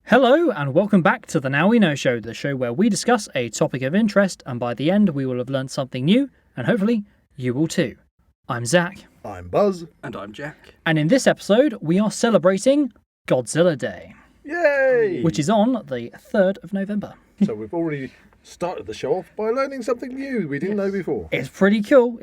Hello and welcome back to the Now We Know Show, the show where we discuss a topic of interest and by the end we will have learned something new and hopefully you will too. I'm Zach. I'm Buzz. And I'm Jack. And in this episode we are celebrating Godzilla Day. Yay! Which is on the 3rd of November. So we've already started the show off by learning something new we didn't know before. It's pretty cool.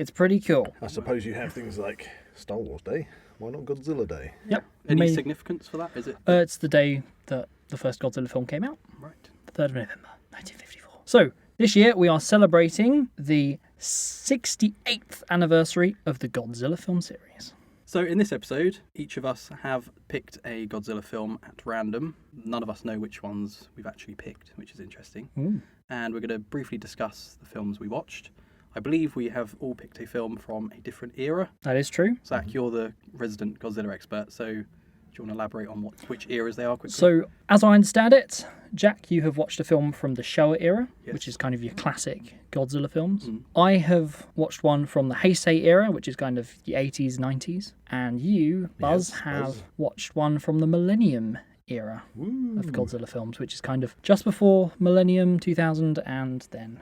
I suppose you have things like Star Wars Day. Why not Godzilla Day? Yep. Any significance for that? Is it? It's the day that the first Godzilla film came out. Right. The 3rd of November, 1954. So, this year we are celebrating the 68th anniversary of the Godzilla film series. So in this episode, each of us have picked a Godzilla film at random. None of us know which ones we've actually picked, which is interesting. Ooh. And we're going to briefly discuss the films we watched. I believe we have all picked a film from a different era. That is true. Zach, you're the resident Godzilla expert, so do you want to elaborate on which eras they are quickly? So, as I understand it, Jack, you have watched a film from the Showa era, Yes. which is kind of your classic Godzilla films. Mm. I have watched one from the Heisei era, which is kind of the 80s, 90s. And you, Buzz, Yes, have Buzz. watched one from the Millennium era Woo. of Godzilla films, which is kind of just before Millennium, 2000, and then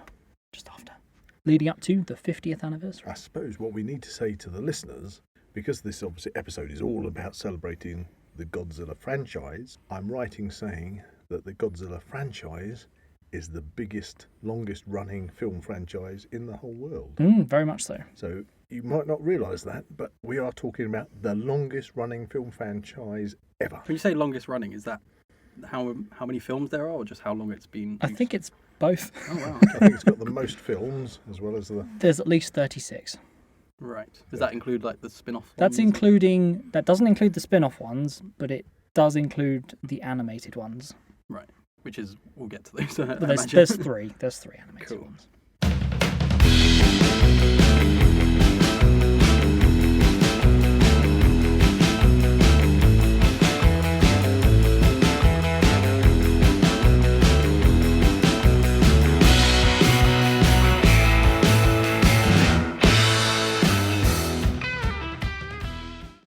just after, leading up to the 50th anniversary. I suppose what we need to say to the listeners, because this obviously episode is all about celebrating the Godzilla franchise, I'm right in saying that the Godzilla franchise is the biggest, longest running film franchise in the whole world. Very much so. So you might not realise that, but we are talking about the longest running film franchise ever. When you say longest running, is that how many films there are, or just how long it's been? I think it's both. Oh wow. I think it's got the most films as well as the... There's at least 36. Right. Does that include like the spin-off? That doesn't include the spin-off ones, but it does include the animated ones. Right. Which is, we'll get to those. But there's three. There's three animated Cool. ones.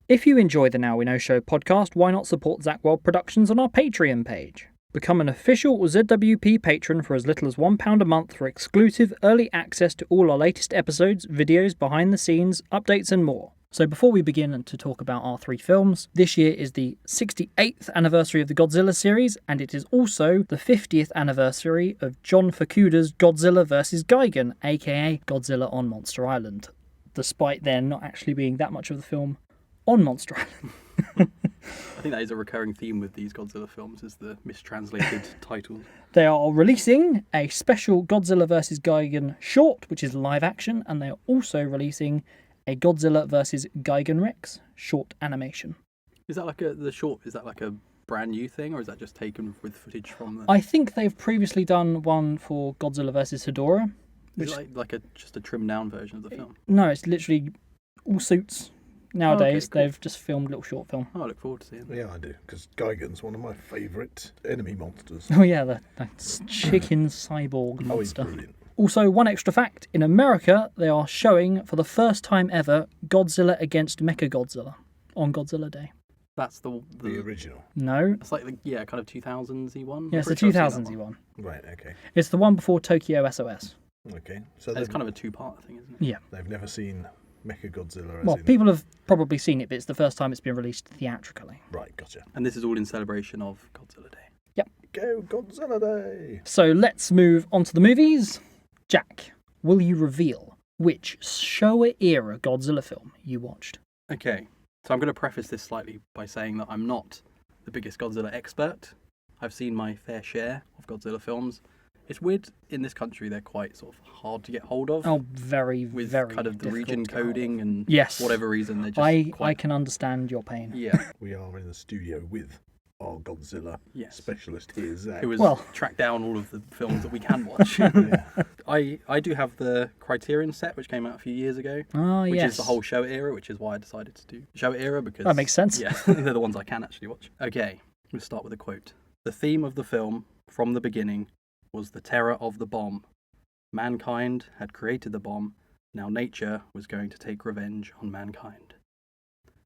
If you enjoy the Now We Know Show podcast, why not support Zach Wylde Productions on our Patreon page? Become an official ZWP patron for as little as £1 a month for exclusive early access to all our latest episodes, videos, behind the scenes, updates and more. So before we begin to talk about our three films, this year is the 68th anniversary of the Godzilla series, and it is also the 50th anniversary of John Fukuda's Godzilla vs. Gigan, aka Godzilla on Monster Island, despite there not actually being that much of the film on Monster Island. I think that is a recurring theme with these Godzilla films, is the mistranslated titles. They are releasing a special Godzilla vs. Gigan short, which is live action, and they are also releasing a Godzilla vs. Gigan Rex short animation. Is that like a brand new thing, or is that just taken with footage from the... I think they've previously done one for Godzilla vs. Hedorah. Is it like just a trimmed down version of the film? No, it's literally all suits. Nowadays, cool. they've just filmed a little short film. Oh, I look forward to seeing that. Yeah, I do, because Gigan's one of my favourite enemy monsters. Oh yeah, the chicken cyborg Oh, he's monster. brilliant. Also, one extra fact, in America, they are showing, for the first time ever, Godzilla against Mechagodzilla on Godzilla Day. That's the original. No. It's like the kind of 2000s-y one. Yeah, it's the I'm pretty sure I've seen 2000s that one. Right, okay. It's the one before Tokyo SOS. Okay. So It's kind of a two-part thing, isn't it? Yeah. they've never seen Mechagodzilla as Well, in... people have probably seen it, but it's the first time it's been released theatrically. Right, gotcha. And this is all in celebration of Godzilla Day. Go Godzilla Day! So let's move on to the movies. Jack, will you reveal which Showa-era Godzilla film you watched? Okay, so I'm going to preface this slightly by saying that I'm not the biggest Godzilla expert. I've seen my fair share of Godzilla films. It's weird, in this country they're quite sort of hard to get hold of. Oh, very, with very kind of the difficult region to get hold of. coding and Yes. whatever reason they're just I quite... can understand your pain. Yeah, We are in the studio with our Godzilla yes. specialist here, Zach. Who has Well- tracked down all of the films that we can watch. Yeah. I do have the Criterion set, which came out a few years ago, Ah, which yes. is the whole Showa era, which is why I decided to do Showa era, because... That makes sense. Yeah, they're the ones I can actually watch. Okay, let's start with a quote. The theme of the film, from the beginning, was the terror of the bomb. Mankind had created the bomb, now nature was going to take revenge on mankind.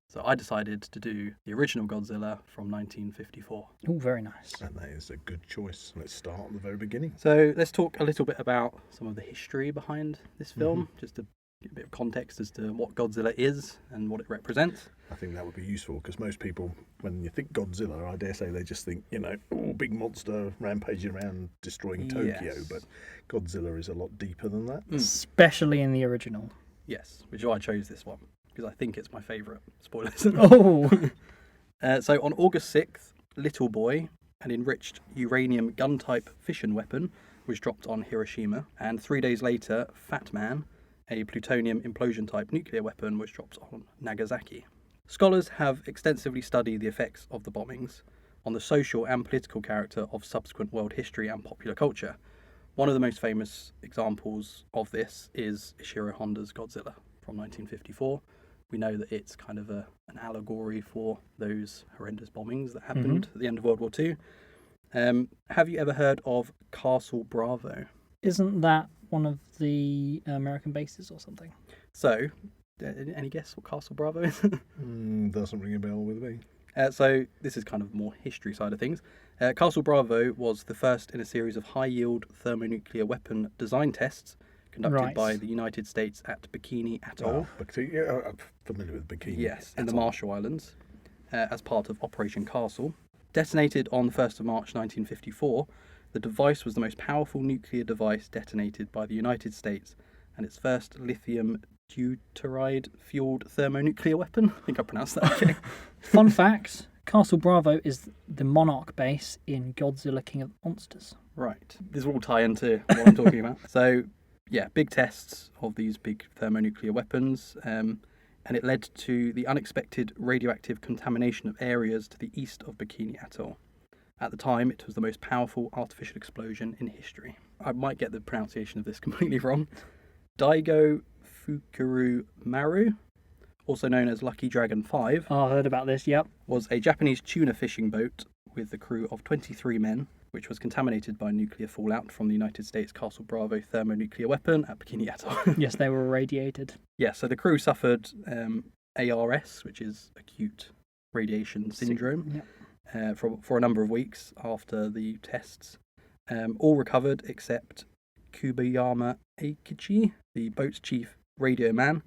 So I decided to do the original Godzilla from 1954. Oh, very nice. And that is a good choice. Let's start at the very beginning. So let's talk a little bit about some of the history behind this film, just to give a bit of context as to what Godzilla is and what it represents. I think that would be useful because most people, when you think Godzilla, I dare say they just think, big monster rampaging around destroying Tokyo. Yes. But Godzilla is a lot deeper than that. Especially in the original. Yes, which is why I chose this one, because I think it's my favourite. Spoilers. Oh! So on August 6th, Little Boy, an enriched uranium gun-type fission weapon, was dropped on Hiroshima, and 3 days later, Fat Man, a plutonium implosion-type nuclear weapon, was dropped on Nagasaki. Scholars have extensively studied the effects of the bombings on the social and political character of subsequent world history and popular culture. One of the most famous examples of this is Ishiro Honda's Godzilla from 1954. We know that it's kind of an allegory for those horrendous bombings that happened at the end of World War II. Have you ever heard of Castle Bravo? Isn't that one of the American bases or something? So, any guess what Castle Bravo is? Doesn't ring a bell with me. So this is kind of more history side of things. Castle Bravo was the first in a series of high-yield thermonuclear weapon design tests conducted by the United States at Bikini Atoll. I'm familiar with Bikini. Yes, in the Marshall Islands, as part of Operation Castle. Detonated on the 1st of March 1954, the device was the most powerful nuclear device detonated by the United States and its first lithium deuteride-fueled thermonuclear weapon. I think I pronounced that okay. Fun fact, Castle Bravo is the Monarch base in Godzilla King of Monsters. Right. This will all tie into what I'm talking about. So, yeah, big tests of these big thermonuclear weapons, and it led to the unexpected radioactive contamination of areas to the east of Bikini Atoll. At the time, it was the most powerful artificial explosion in history. I might get the pronunciation of this completely wrong. Daigo Fukuru Maru, also known as Lucky Dragon 5, Oh, I heard about this, yep. was a Japanese tuna fishing boat with a crew of 23 men, which was contaminated by nuclear fallout from the United States Castle Bravo thermonuclear weapon at Bikini Atoll. Yes, they were irradiated. Yeah, so the crew suffered ARS, which is acute radiation syndrome, for a number of weeks after the tests. All recovered except Kubayama Eikichi, the boat's chief radio man.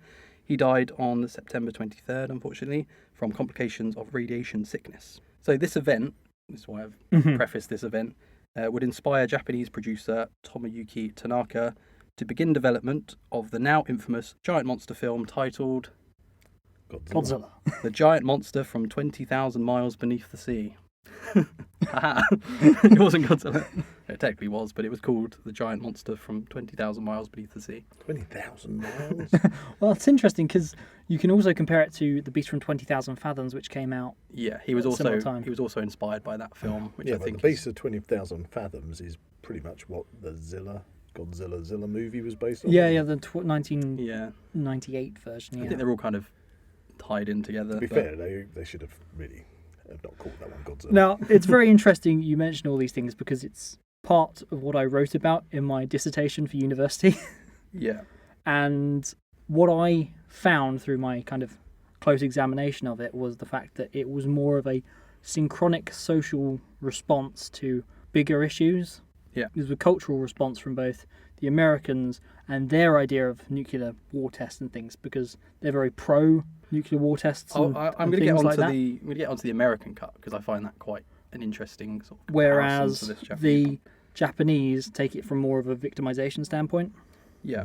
He died on September 23rd, unfortunately, from complications of radiation sickness. So this event, this is why I've prefaced this event, would inspire Japanese producer Tomoyuki Tanaka to begin development of the now infamous giant monster film titled Godzilla. The Giant Monster from 20,000 Miles Beneath the Sea. It wasn't Godzilla. It technically was, but it was called The Giant Monster from 20,000 Miles Beneath the Sea. 20,000 miles? Well, it's interesting because you can also compare it to The Beast from 20,000 Fathoms, which came out he was at a similar time. also inspired by that film, which I but think The Beast of 20,000 Fathoms is pretty much what the Godzilla Zilla movie was based on. The 1998 version, I think they're all kind of tied in together. To be fair, they should have really not called that one Godzilla. Now, it's very interesting you mention all these things because it's part of what I wrote about in my dissertation for university. Yeah. And what I found through my kind of close examination of it was the fact that it was more of a synchronic social response to bigger issues. Yeah. It was a cultural response from both the Americans and their idea of nuclear war tests and things, because they're very pro nuclear war tests. I'm going to get onto the American cut because I find that quite an interesting sort of whereas to this the Japanese take it from more of a victimization standpoint. Yeah.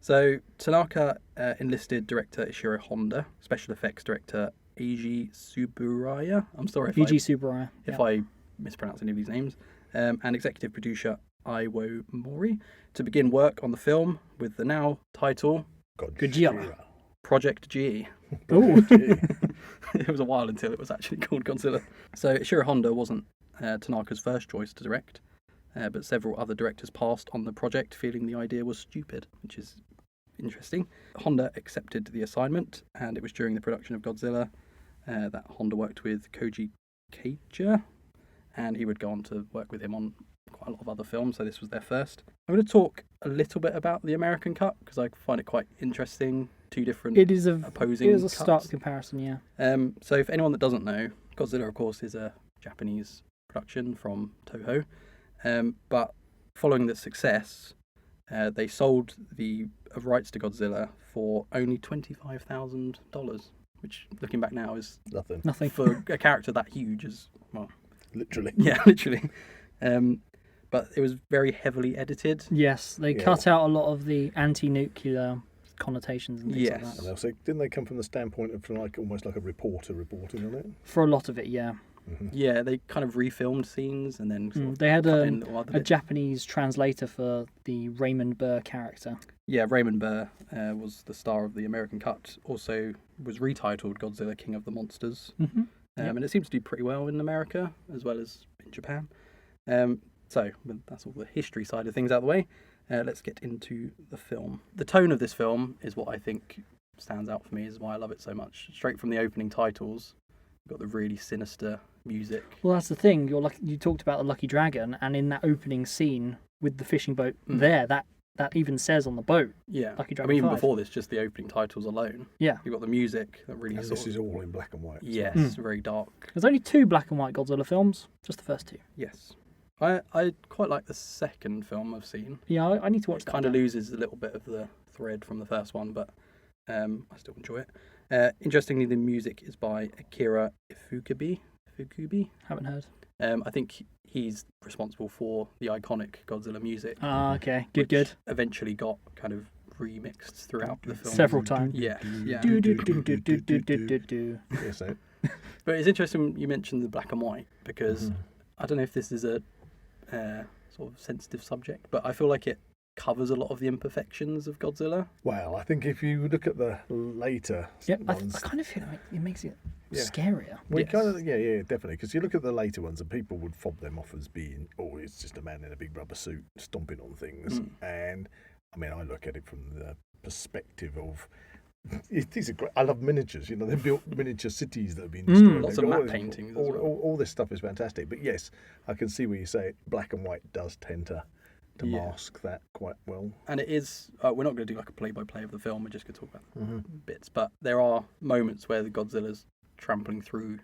So Tanaka enlisted director Ishiro Honda, special effects director Eiji Tsuburaya. I'm sorry if Tsuburaya. I mispronounce any of these names. And executive producer Iwo Mori to begin work on the film with the now title Gojira. Project G. Ooh. It was a while until it was actually called Godzilla. So Ishiro Honda wasn't Tanaka's first choice to direct, but several other directors passed on the project feeling the idea was stupid, which is interesting. Honda accepted the assignment, and it was during the production of Godzilla that Honda worked with Koji Keiichi, and he would go on to work with him on quite a lot of other films, so this was their first. I'm going to talk a little bit about the American cut, because I find it quite interesting two different It is opposing a cuts. stark comparison, yeah. So for anyone that doesn't know, Godzilla, of course, is a Japanese production from Toho. But following the success, they sold the rights to Godzilla for only $25,000, which, looking back now, is Nothing. for a character that huge. As well, Literally. yeah, literally. But it was very heavily edited. Yes, they cut out a lot of the anti-nuclear connotations and things like Yes. that. And also, didn't they come from the standpoint of almost like a reporter reporting on it? For a lot of it, yeah. Yeah, they kind of refilmed scenes and then sort of They had cut in little other a bits. Japanese translator for the Raymond Burr character. Yeah, Raymond Burr was the star of the American cut. Also was retitled Godzilla King of the Monsters. Mm-hmm. And it seems to do pretty well in America as well as in Japan. So that's all the history side of things out of the way. Let's get into the film. The tone of this film is what I think stands out for me, is why I love it so much. Straight from the opening titles, you've got the really sinister music. Well, that's the thing. You talked about the Lucky Dragon, and in that opening scene with the fishing boat there, that even says on the boat. Yeah, Lucky I Dragon mean, even 5. before this, just the opening titles alone. Yeah. You've got the music that really And sort this of... is all in black and white. Yes, very dark. There's only 2 black and white Godzilla films, just the first 2. Yes. I quite like the second film I've seen. Yeah, I need to watch It that. kind of again. loses a little bit of the thread from the first one, but I still enjoy it. Interestingly, the music is by Akira Ifukube. Haven't heard. I think he's responsible for the iconic Godzilla music. Ah, okay. which Good. Eventually got kind of remixed throughout the film. Several times. Yeah. Do, do, do, do, do, do, do, do, do. Yes, so But it's interesting you mentioned the black and white, because I don't know if this is a sort of sensitive subject, but I feel like it covers a lot of the imperfections of Godzilla. well, I think if you look at the later Yeah, I ones, kind of feel like it makes it Yeah. scarier. well, Yes. yeah, definitely. Because you look at the later ones, and people would fob them off as being, oh, it's just a man in a big rubber suit stomping on things. And I mean, I look at it from the perspective of these are great. I love miniatures. You know, they built miniature cities that have been destroyed. Lots They've of got map paintings as All, well. all this stuff is fantastic. But yes, I can see where you say black and white does tend to mask that quite well. And it is, we're not going to do like a play-by-play of the film, we're just going to talk about bits, but there are moments where the Godzilla's trampling through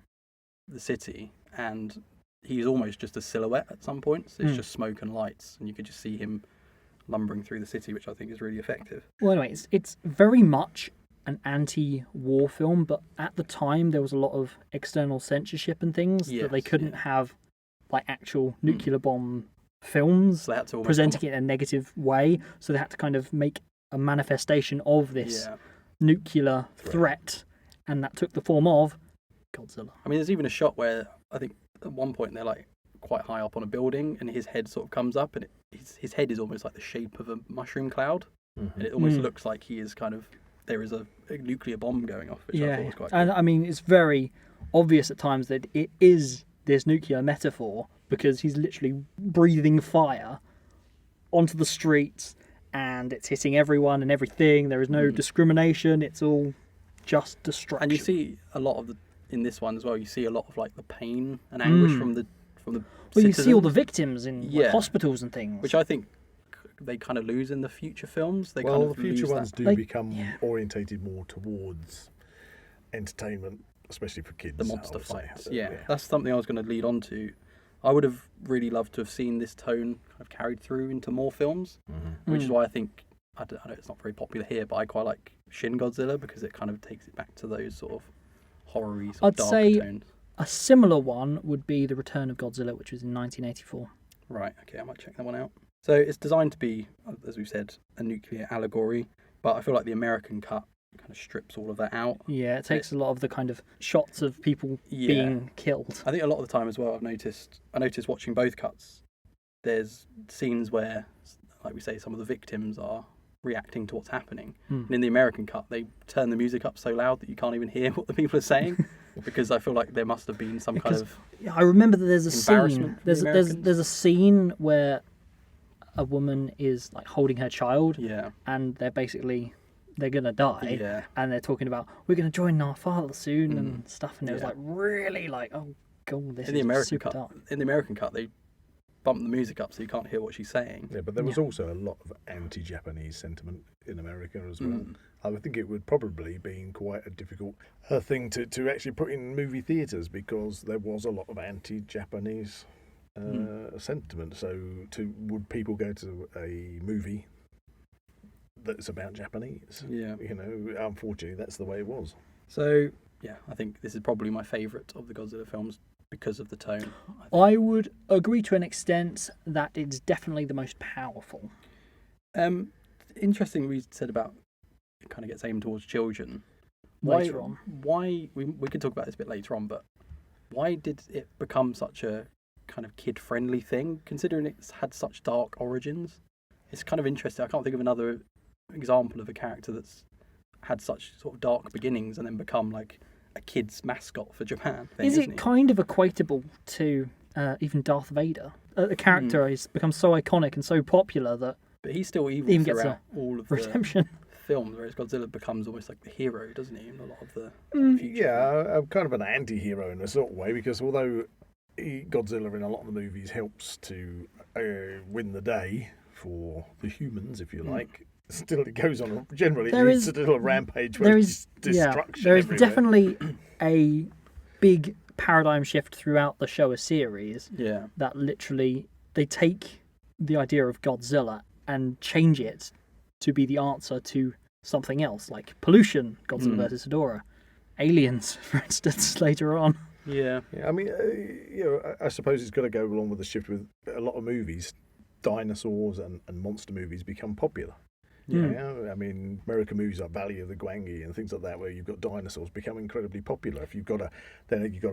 the city and he's almost just a silhouette at some points. It's just smoke and lights, and you can just see him lumbering through the city, which I think is really effective. Well, anyway, it's very much an anti-war film, but at the time there was a lot of external censorship and things that they Yes, couldn't yeah. have like actual nuclear bomb films So they had to almost presenting it in a negative way, so they had to kind of make a manifestation of this nuclear threat, and that took the form of Godzilla. I mean, there's even a shot where I think at one point they're like quite high up on a building, and his head sort of comes up, and his head is almost like the shape of a mushroom cloud, and it almost looks like he is kind of, there is a nuclear bomb going off, which I thought was quite cool. And I mean, it's very obvious at times that it is this nuclear metaphor, because he's literally breathing fire onto the streets, and it's hitting everyone and everything. There is no discrimination. It's all just destruction. And you see a lot of in this one as well. You see a lot of like the pain and anguish from the well, you see all the citizens, victims in like, hospitals and things. which I think they kind of lose in the future films. They kind Well, of the future lose ones that. do become orientated more towards entertainment, especially for kids. The I monster would say. fights. Yeah, that's something I was going to lead on to. I would have really loved to have seen this tone kind of carried through into more films, which is why I think, I know it's not very popular here, but I quite like Shin Godzilla, because it kind of takes it back to those sort of horror-y, sort of I'd dark say tones. a similar one would be The Return of Godzilla, which was in 1984. Right, okay, I might check that one out. So it's designed to be, as we've said, a nuclear allegory, but I feel like the American cut kind of strips all of that out. Yeah, it takes a lot of the kind of shots of people being killed. I think a lot of the time as well, I noticed watching both cuts, there's scenes where, like we say, some of the victims are reacting to what's happening. And in the American cut, they turn the music up so loud that you can't even hear what the people are saying, because I feel like there must have been some kind of... Yeah, I remember that there's a scene. Embarrassment for the Americans. There's a scene where a woman is like holding her child, and they're gonna die, and they're talking about, we're gonna join our father soon and stuff, and it was like really like, oh god, this in the is American super cut. dark. In the American cut, they bumped the music up so you can't hear what she's saying. Yeah, but there was also a lot of anti-Japanese sentiment in America as well. I would think it would probably been quite a difficult thing to actually put in movie theatres, because there was a lot of anti-Japanese sentiment. So, would people go to a movie that's about Japanese? Yeah. Unfortunately, that's the way it was. So, yeah, I think this is probably my favourite of the Godzilla films because of the tone. I would agree to an extent that it's definitely the most powerful. Interesting we said about it kind of gets aimed towards children. Later on. Why, we could talk about this a bit later on, but why did it become such a kind of kid-friendly thing, considering it's had such dark origins? It's kind of interesting. I can't think of another example of a character that's had such sort of dark beginnings and then become like a kid's mascot for Japan. Is it kind of equatable to even Darth Vader? The character has become so iconic and so popular that... But he's still evil even throughout gets all of redemption. The films, whereas Godzilla becomes almost like the hero, doesn't he, in a lot of the future Yeah, I'm kind of an anti-hero in a sort of way, because although Godzilla in a lot of the movies helps to win the day for the humans, if you like, still it goes on generally it's a little rampage where there's destruction there is everywhere. definitely a big paradigm shift throughout the Showa series that literally they take the idea of Godzilla and change it to be the answer to something else, like pollution, Godzilla versus Ghidorah, aliens, for instance, later on. Yeah, I mean, I suppose it's got to go along with the shift with a lot of movies. Dinosaurs and monster movies become popular. Yeah, I mean, American movies like Valley of the Gwangi and things like that, where you've got dinosaurs, become incredibly popular. If you've got a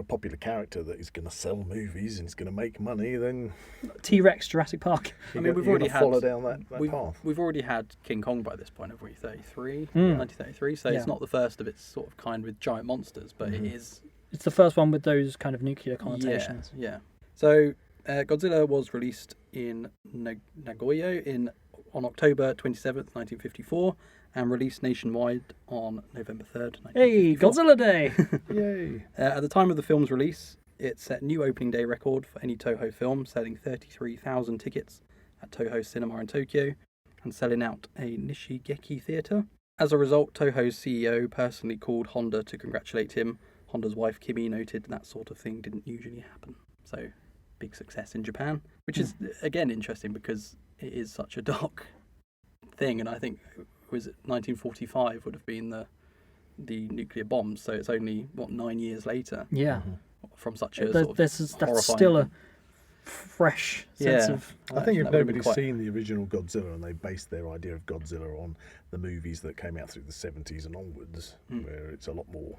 popular character that is going to sell movies and is going to make money, then T-Rex, Jurassic Park. I mean, we've already follow down that path. We've already had King Kong by this point, have we? 1933. So it's not the first of its sort of kind with giant monsters, but it is. It's the first one with those kind of nuclear connotations. Yeah. So Godzilla was released in Nagoya on October 27th, 1954, and released nationwide on November 3rd, 1954. Hey, Godzilla Day! Yay! At the time of the film's release, it set new opening day record for any Toho film, selling 33,000 tickets at Toho Cinema in Tokyo and selling out a Nishigeki theatre. As a result, Toho's CEO personally called Honda to congratulate him. Honda's wife Kimi noted that sort of thing didn't usually happen. So, big success in Japan, which is, again, interesting because it is such a dark thing, and I think 1945 would have been the nuclear bombs, so it's only 9 years later. Yeah, from such a sort of that's still a fresh sense of. I think if nobody's seen the original Godzilla and they based their idea of Godzilla on the movies that came out through the 70s and onwards, where it's a lot more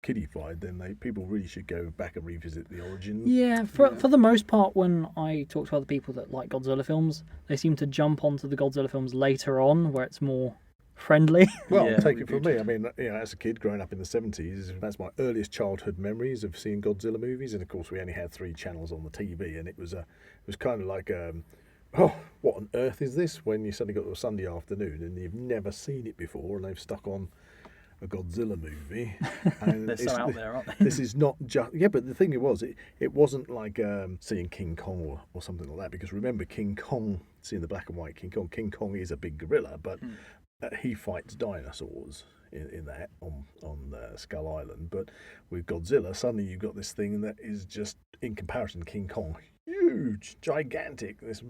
kiddified, then people really should go back and revisit the origin. Yeah, for the most part, when I talk to other people that like Godzilla films, they seem to jump onto the Godzilla films later on, where it's more friendly. Well, take it from me. I mean, as a kid growing up in the 70s, that's my earliest childhood memories of seeing Godzilla movies. And of course, we only had 3 channels on the TV, and it was kind of like, what on earth is this? When you suddenly got to a Sunday afternoon and you've never seen it before, and they've stuck on a Godzilla movie. And they're so out there, aren't they? This is not just... Yeah, but the thing it wasn't like seeing King Kong or something like that, because remember King Kong, seeing the black and white King Kong is a big gorilla, but he fights dinosaurs in that on Skull Island. But with Godzilla, suddenly you've got this thing that is just, in comparison to King Kong, huge, gigantic, this...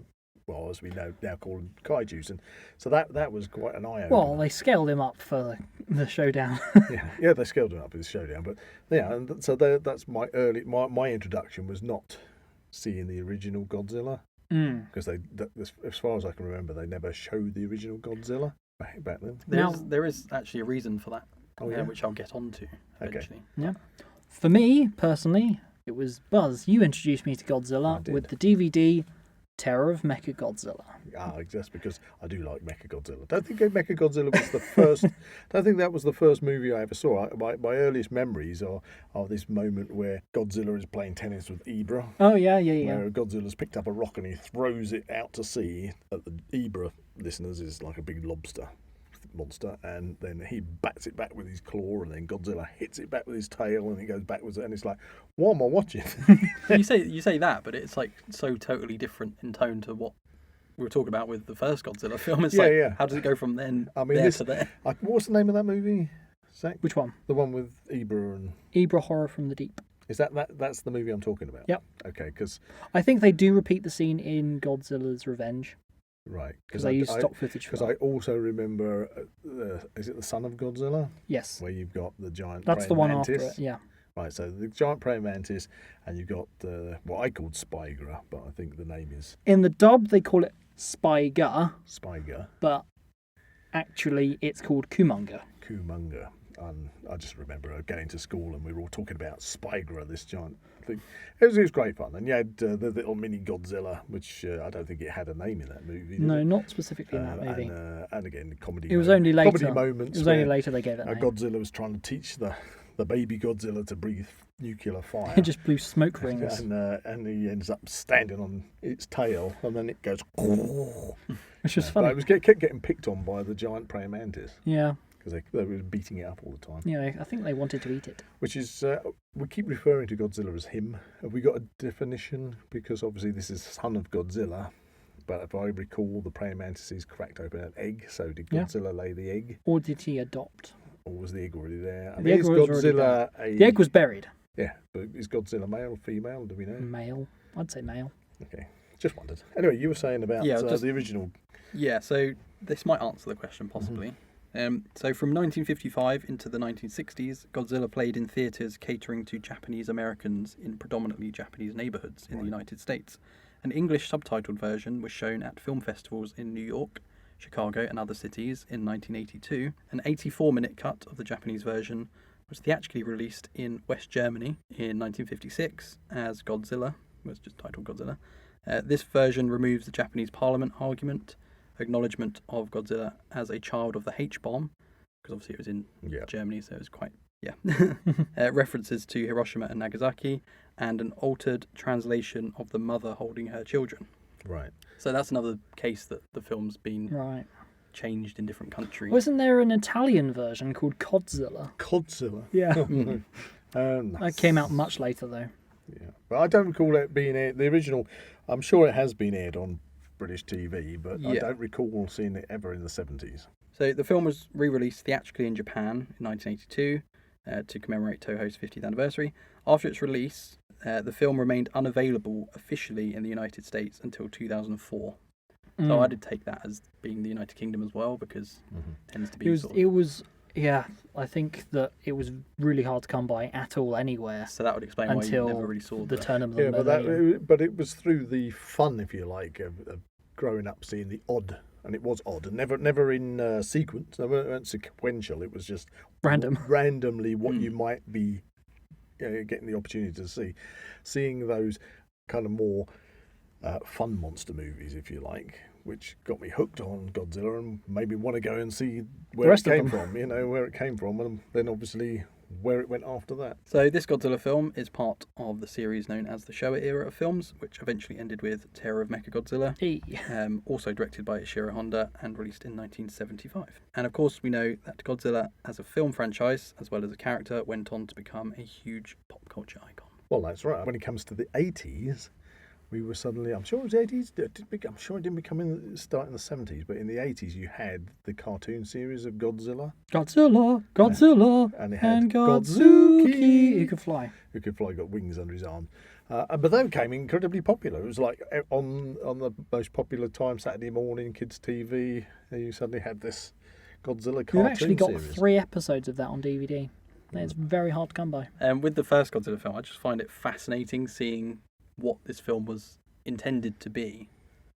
Well, as we now call them kaijus, and so that was quite an eye-opener. Well, they scaled him up for the showdown. yeah, they scaled him up for the showdown, but and so that's my introduction was not seeing the original Godzilla, because as far as I can remember, they never showed the original Godzilla back then. There is actually a reason for that, which I'll get onto eventually. Okay. Yeah, for me personally, it was Buzz. You introduced me to Godzilla with the DVD. Terror of Mechagodzilla. Just because I do like Mechagodzilla. Don't think Mechagodzilla was the first. Don't think that was the first movie I ever saw. My earliest memories are this moment where Godzilla is playing tennis with Ibra. Oh yeah. Where Godzilla's picked up a rock and he throws it out to sea. At the Ibra listeners is like a big lobster, monster, and then he bats it back with his claw, and then Godzilla hits it back with his tail, and it goes backwards, and it's like, what am I watching? you say that, but it's like so totally different in tone to what we were talking about with the first Godzilla film. It's how does it go from then to there? What was the name of that movie, Zach? Which one? The one with Ibra and... Ibra Horror from the Deep. Is that's the movie I'm talking about? Yep. Okay, because... I think they do repeat the scene in Godzilla's Revenge. Right. Because they use stock footage for that. Because I also remember, is it The Son of Godzilla? Yes. Where you've got the giant That's the praying one mantis. after it, yeah. Right, so the giant praying mantis, and you've got what I called Spigra, but I think the name is... In the dub, they call it Spiga. Spiga. But actually, it's called Kumunga. Kumunga. And I just remember going to school and we were all talking about Spigra, this giant thing. It was great fun. And you had the little mini Godzilla, which I don't think it had a name in that movie. No, not specifically in that movie. And again, comedy. It was only later. Comedy moments. It was only later they gave it a name. Godzilla was trying to teach the baby Godzilla to breathe nuclear fire. It just blew smoke rings. And he ends up standing on its tail, and then it goes... Which was funny. But it was kept getting picked on by the giant praying mantis. Yeah. Because they were beating it up all the time. Yeah, I think they wanted to eat it. Which is, we keep referring to Godzilla as him. Have we got a definition? Because obviously this is Son of Godzilla. But if I recall, the praying mantis cracked open an egg. So did Godzilla lay the egg? Or did he adopt? Or was the egg already there? The egg was already there. The egg was buried. Yeah, but is Godzilla male or female? Do we know? Male. I'd say male. Okay, just wondered. Anyway, you were saying about the original. Yeah, so this might answer the question, possibly. Mm-hmm. So from 1955 into the 1960s, Godzilla played in theatres catering to Japanese Americans in predominantly Japanese neighbourhoods in the United States. An English subtitled version was shown at film festivals in New York, Chicago and other cities in 1982. An 84-minute cut of the Japanese version was theatrically released in West Germany in 1956 as Godzilla, was just titled Godzilla. This version removes the Japanese Parliament argument, acknowledgement of Godzilla as a child of the H-bomb, because obviously it was in Germany, so it was quite, references to Hiroshima and Nagasaki, and an altered translation of the mother holding her children. Right. So that's another case that the film's been changed in different countries. Wasn't there an Italian version called Codzilla? Codzilla? Yeah. That came out much later, though. Yeah, but I don't recall it being aired. The original, I'm sure it has been aired on British TV, but I don't recall seeing it ever in the 70s. So the film was re-released theatrically in Japan in 1982 to commemorate Toho's 50th anniversary. After its release, the film remained unavailable officially in the United States until 2004. So I did take that as being the United Kingdom as well, because it tends to be I think that it was really hard to come by at all anywhere. So that would explain why you never really saw the turn of the millennium. But it was through the fun, if you like, of growing up seeing the odd, and it was odd, and never in sequence. They weren't sequential. It was just randomly what you might be getting the opportunity to see. Seeing those kind of more fun monster movies, if you like, which got me hooked on Godzilla and made me want to go and see where it came from, where it came from, and then obviously where it went after that. So this Godzilla film is part of the series known as the Showa era of films, which eventually ended with Terror of Mechagodzilla, also directed by Ishiro Honda and released in 1975. And of course we know that Godzilla as a film franchise, as well as a character, went on to become a huge pop culture icon. Well, that's right. When it comes to the 80s, we were suddenly, I'm sure it was the 80s, I'm sure it didn't start in the 70s, but in the 80s you had the cartoon series of Godzilla. Godzilla, and it had Godzuki, who could fly. Got wings under his arm. But they became incredibly popular. It was like on the most popular time, Saturday morning, kids' TV, you suddenly had this Godzilla cartoon series. We've actually got 3 episodes of that on DVD. It's very hard to come by. With the first Godzilla film, I just find it fascinating seeing what this film was intended to be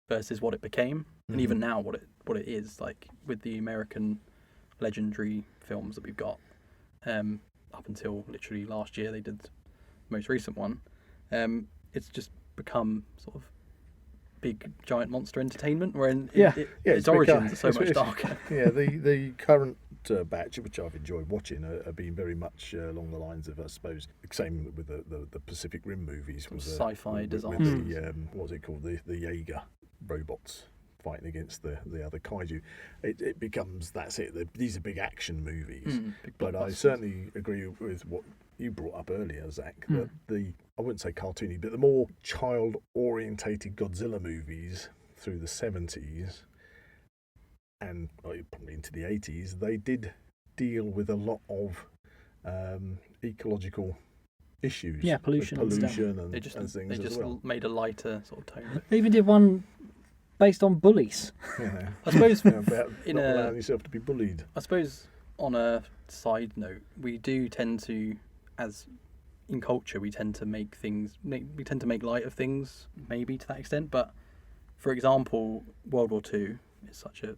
versus what it became, and even now what it is, like with the American legendary films that we've got up until literally last year. They did the most recent one. It's just become sort of big giant monster entertainment, where its origins are so much darker. Yeah, the current batch, which I've enjoyed watching, have been very much along the lines of, I suppose, same with the Pacific Rim movies. Was sci-fi design. With the, what was it called? The Jaeger robots fighting against the other kaiju. It becomes, that's it. These are big action movies. Big But I blockbusters. certainly agree with what you brought up earlier, Zach, that I wouldn't say cartoony, but the more child-orientated Godzilla movies through the 70s and probably into the 80s, they did deal with a lot of ecological issues. Yeah, pollution and stuff. and They just things as well. made a lighter sort of tone. They even did one based on bullies. Yeah. I suppose About in not a- allowing yourself to be bullied. I suppose on a side note, we do tend to, as in culture, we tend to make light of things, maybe to that extent. But for example, World War II is such a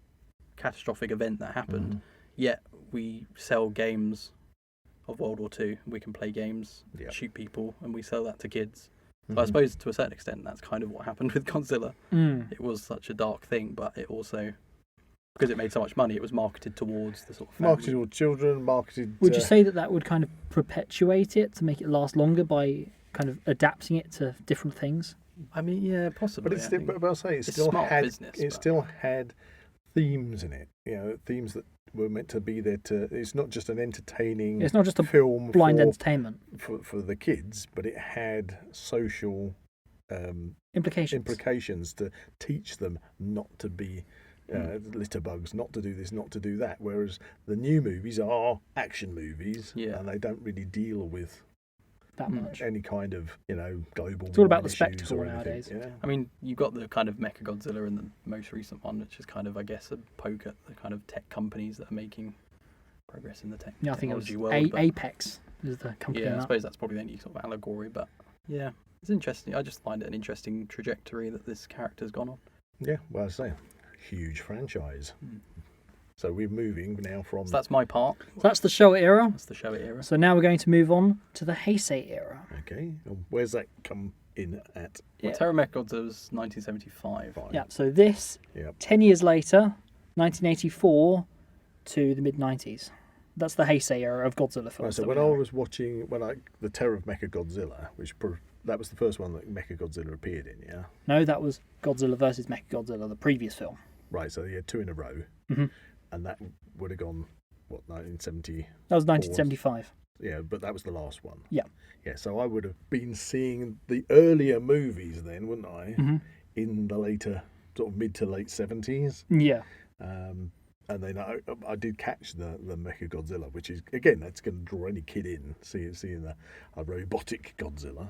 catastrophic event that happened. Yet we sell games of World War II. We can play games, Yeah. shoot people, and we sell that to kids. So I suppose to a certain extent, that's kind of what happened with Godzilla. It was such a dark thing, but it also, because it made so much money, it was marketed towards the sort of family. Marketed towards children, marketed... Would you say that would kind of perpetuate it to make it last longer by kind of adapting it to different things? I mean, yeah, possibly. But it's still, but I'll say it's smart business, but- still had themes in it. Themes that were meant to be there to. It's not just an entertaining. It's not just a film blind for, entertainment. for the kids, but it had social Implications. to teach them not to be litterbugs, not to do this, not to do that. Whereas the new movies are action movies, and they don't really deal with That much. any kind of global. It's all about the issues spectacle or anything. nowadays. Yeah. I mean, you've got the kind of Mechagodzilla in the most recent one, which is kind of, I guess, a poke at the kind of tech companies that are making progress in the Yeah, I think it was technology world. but- Apex is the company. Yeah, in I that. suppose that's probably the only sort of allegory, but yeah, it's interesting. I just find it an interesting trajectory that this character's gone on. Yeah, well, I say, huge franchise. So we're moving now from. So that's my part. So that's the Showa era. That's the Showa era. So now we're going to move on to the Heisei era. Okay, and where's that come in at? Yeah. Terra Mechagodzilla was 1975. Fine. Yeah, so this, Yep. 10 years later, 1984 to the mid-90s. That's the Heisei era of Godzilla Right, films. so that when we I know. was watching, the Terror of Mechagodzilla, that was the first one that Mechagodzilla appeared in, yeah. No, that was Godzilla versus Mechagodzilla, the previous film. Right, so you had two in a row, Mhm. and that would have gone 1970. That was 1975. Yeah, but that was the last one. Yeah. Yeah, so I would have been seeing the earlier movies then, wouldn't I? Mhm. In the later, sort of mid to late 70s. Yeah. And then I did catch the Mechagodzilla, which is, again, that's going to draw any kid in, seeing a robotic Godzilla.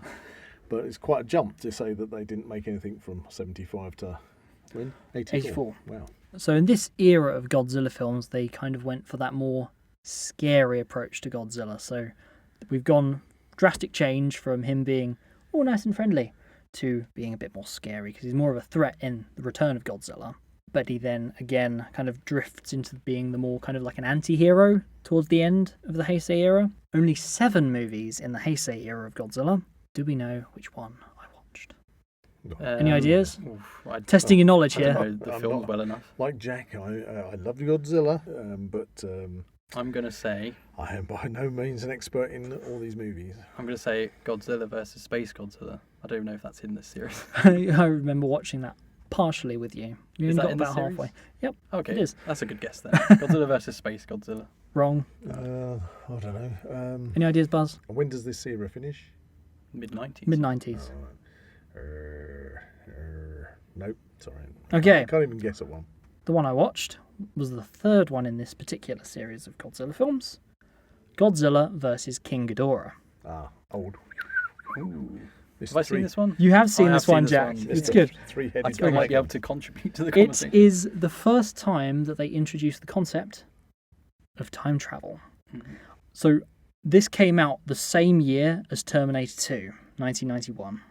But it's quite a jump to say that they didn't make anything from 75 to when? 84. Wow. So in this era of Godzilla films, they kind of went for that more scary approach to Godzilla. So we've gone drastic change from him being all nice and friendly to being a bit more scary because he's more of a threat in The Return of Godzilla. But he then, again, kind of drifts into being the more kind of like an anti-hero towards the end of the Heisei era. Only 7 movies in the Heisei era of Godzilla. Do we know which one I watched? Any ideas? Testing your knowledge I here. don't know the I'm films not- well enough. Like Jack, I love Godzilla, but I'm going to say I am by no means an expert in all these movies. Godzilla versus Space Godzilla. I don't even know if that's in this series. I remember watching that partially with you. You Is only that got in the about series? halfway. Yep, Okay, it is. that's a good guess then. Godzilla versus Space Godzilla. Wrong. I don't know. Any ideas, Buzz? When does this era finish? Mid-90s. Mid-90s. Nope, sorry. Okay. I can't even guess at one. The one I watched was the third one in this particular series of Godzilla films. Godzilla versus King Ghidorah. Old. Ooh. Mr. Have I seen this one? You have seen I have this one, seen this Jack. one. It's Mr. good. I Three-headed think I might be dragon. able to contribute to the It conversation. is the first time that they introduced the concept of time travel. Mhm. So this came out the same year as Terminator 2, 1991.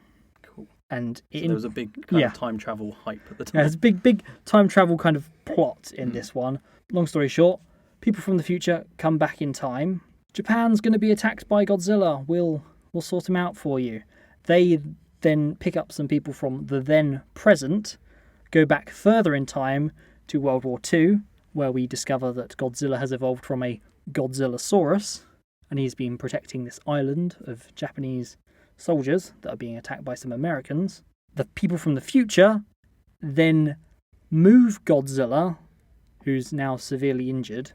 Cool. And So it there was a big kind yeah. of time travel hype at the Yeah, time. there's a big time travel kind of plot in this one. Long story short, people from the future come back in time. Japan's going to be attacked by Godzilla. We'll sort him out for you. They then pick up some people from the then present, go back further in time to World War II, where we discover that Godzilla has evolved from a Godzillasaurus, and he's been protecting this island of Japanese soldiers that are being attacked by some Americans. The people from the future then move Godzilla, who's now severely injured,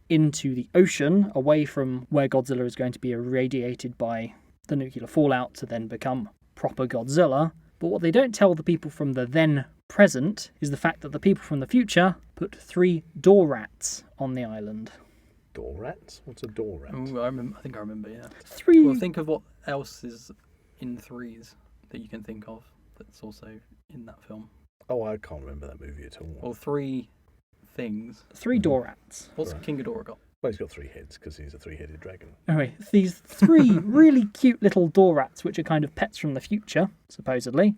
into the ocean, away from where Godzilla is going to be irradiated by the nuclear fallout to then become proper Godzilla. But what they don't tell the people from the then present is the fact that the people from the future put 3 door rats on the island. Door rats? What's a door rat? Ooh, I think I remember, yeah. 3... Well, think of what else is in Threes that you can think of that's also in that film. Oh, I can't remember that movie at all. Or 3 things. 3 door rats. What's Right. King Ghidorah got? Well, he's got 3 heads because he's a 3-headed dragon. Anyway, these 3 really cute little door rats, which are kind of pets from the future, supposedly,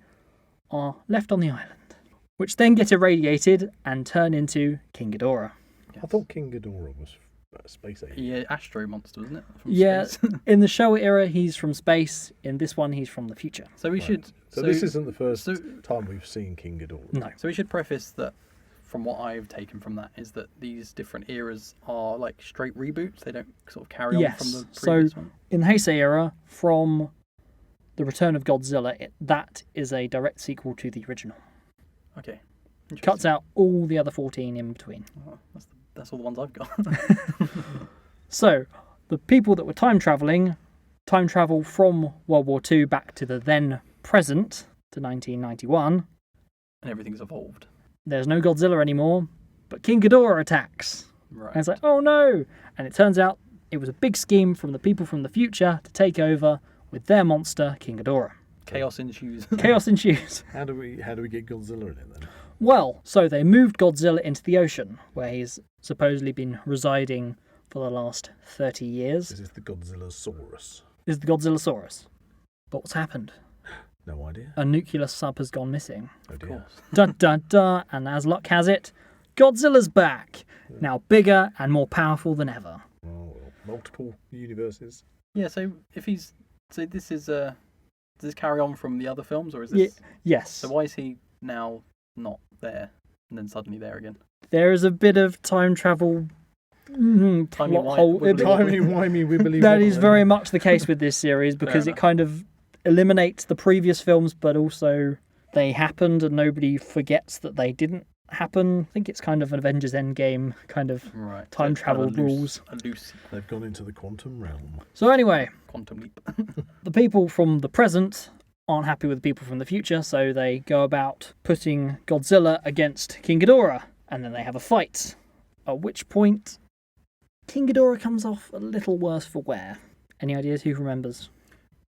are left on the island, which then get irradiated and turn into King Ghidorah. I thought King Ghidorah was a space alien. Yeah, Astro Monster, wasn't it? From Yeah, space. in the Showa era, he's from space. In this one, he's from the future. So we Right. should. So this isn't the first so- time we've seen King Ghidorah. No. So we should preface that. From what I've taken from that is that these different eras are like straight reboots. They don't sort of carry on from the previous one. In the Heisei era, from The Return of Godzilla, that is a direct sequel to the original. Okay. Cuts out all the other 14 in between. Oh, that's all the ones I've got. So, the people that were time travel from World War II back to the then present, to 1991. And everything's evolved. There's no Godzilla anymore, but King Ghidorah attacks. Right. And it's like, oh no! And it turns out it was a big scheme from the people from the future to take over with their monster, King Ghidorah. Chaos ensues. Chaos ensues. How do we get Godzilla in it then? Well, so they moved Godzilla into the ocean, where he's supposedly been residing for the last 30 years. This is the Godzillasaurus. This is the Godzillasaurus. But what's happened? No idea. A nuclear sub has gone missing. Oh Of dear. course. Dun dun dun, and as luck has it, Godzilla's back. Now bigger and more powerful than ever. Oh, well, multiple universes. Yeah. So if he's this is does this carry on from the other films or is this? Yes. So why is he now not there and then suddenly there again? There is a bit of time travel plot hole. wibbly Timey wimey wibbly. That is wobbly. very much the case with this series because it enough. kind of eliminates the previous films, but also they happened and nobody forgets that they didn't happen. I think it's kind of an Avengers Endgame kind of Right. time So kind of travel a loose- rules. A loose They've gone into the quantum realm. So anyway, quantum leap. the people from the present aren't happy with the people from the future, so they go about putting Godzilla against King Ghidorah, and then they have a fight. At which point, King Ghidorah comes off a little worse for wear. Any ideas? Who remembers?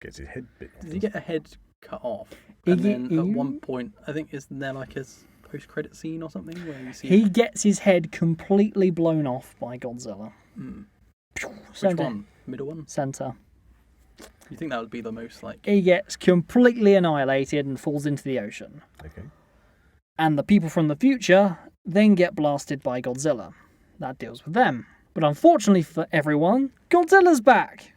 Gets his head bit off. Does he get a head cut off? He And get- then at one point, I think isn't there like a post-credit scene or something where you see He gets his head completely blown off by Godzilla. which one? Middle one? Center. You think that would be the most like? He gets completely annihilated and falls into the ocean. Okay. And the people from the future then get blasted by Godzilla. That deals with them. But unfortunately for everyone, Godzilla's back.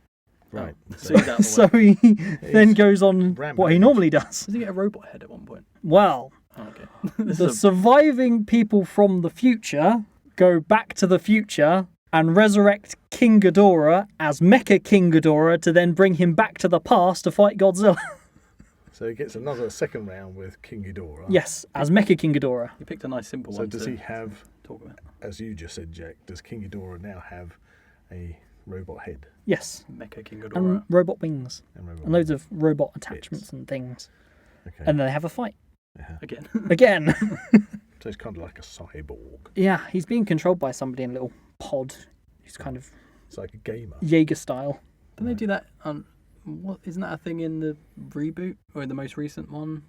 Right. So he's out the So way. he then goes on Rampage. what he normally does. Does he get a robot head at one point? Well, Oh, okay. This the is surviving people from the future go back to the future and resurrect King Ghidorah as Mecha King Ghidorah to then bring him back to the past to fight Godzilla. So he gets another second round with King Ghidorah. Yes, as Mecha King Ghidorah. you picked a nice simple So one does to he have, talk about. as you just said, Jack, does King Ghidorah now have a robot head Yes, Mecha King and Ghidorah. robot wings and robot and loads head? of robot attachments and things. Okay. And then they have a fight Again. again. So it's kind of like a cyborg. Yeah, he's being controlled by somebody in a little pod. He's kind of It's like a gamer. Jaeger style. Don't they do that on what isn't that a thing in the reboot or in the most recent one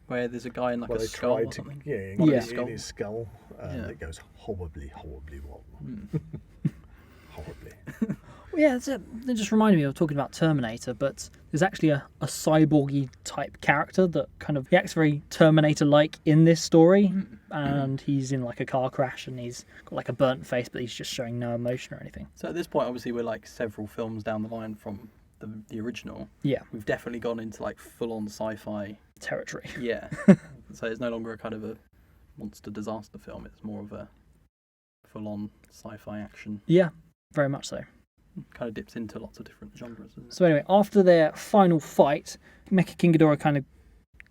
where there's a guy in like Well, a they skull tried or to, something? yeah, Yeah. in his skull, and Yeah. it goes horribly, horribly wrong. Horribly. Yeah, that's it. It just reminded me of talking about Terminator, but there's actually a cyborgy type character that kind of he acts very Terminator-like in this story, and he's in like a car crash and he's got like a burnt face, but he's just showing no emotion or anything. So at this point, obviously, we're like several films down the line from the original. Yeah, We've definitely gone into like full-on sci-fi. territory. Yeah. So it's no longer a kind of a monster disaster film. It's more of a full-on sci-fi action. Yeah, very much so. Kind of dips into lots of different genres. Doesn't it? So anyway, after their final fight, Mecha King Ghidorah kind of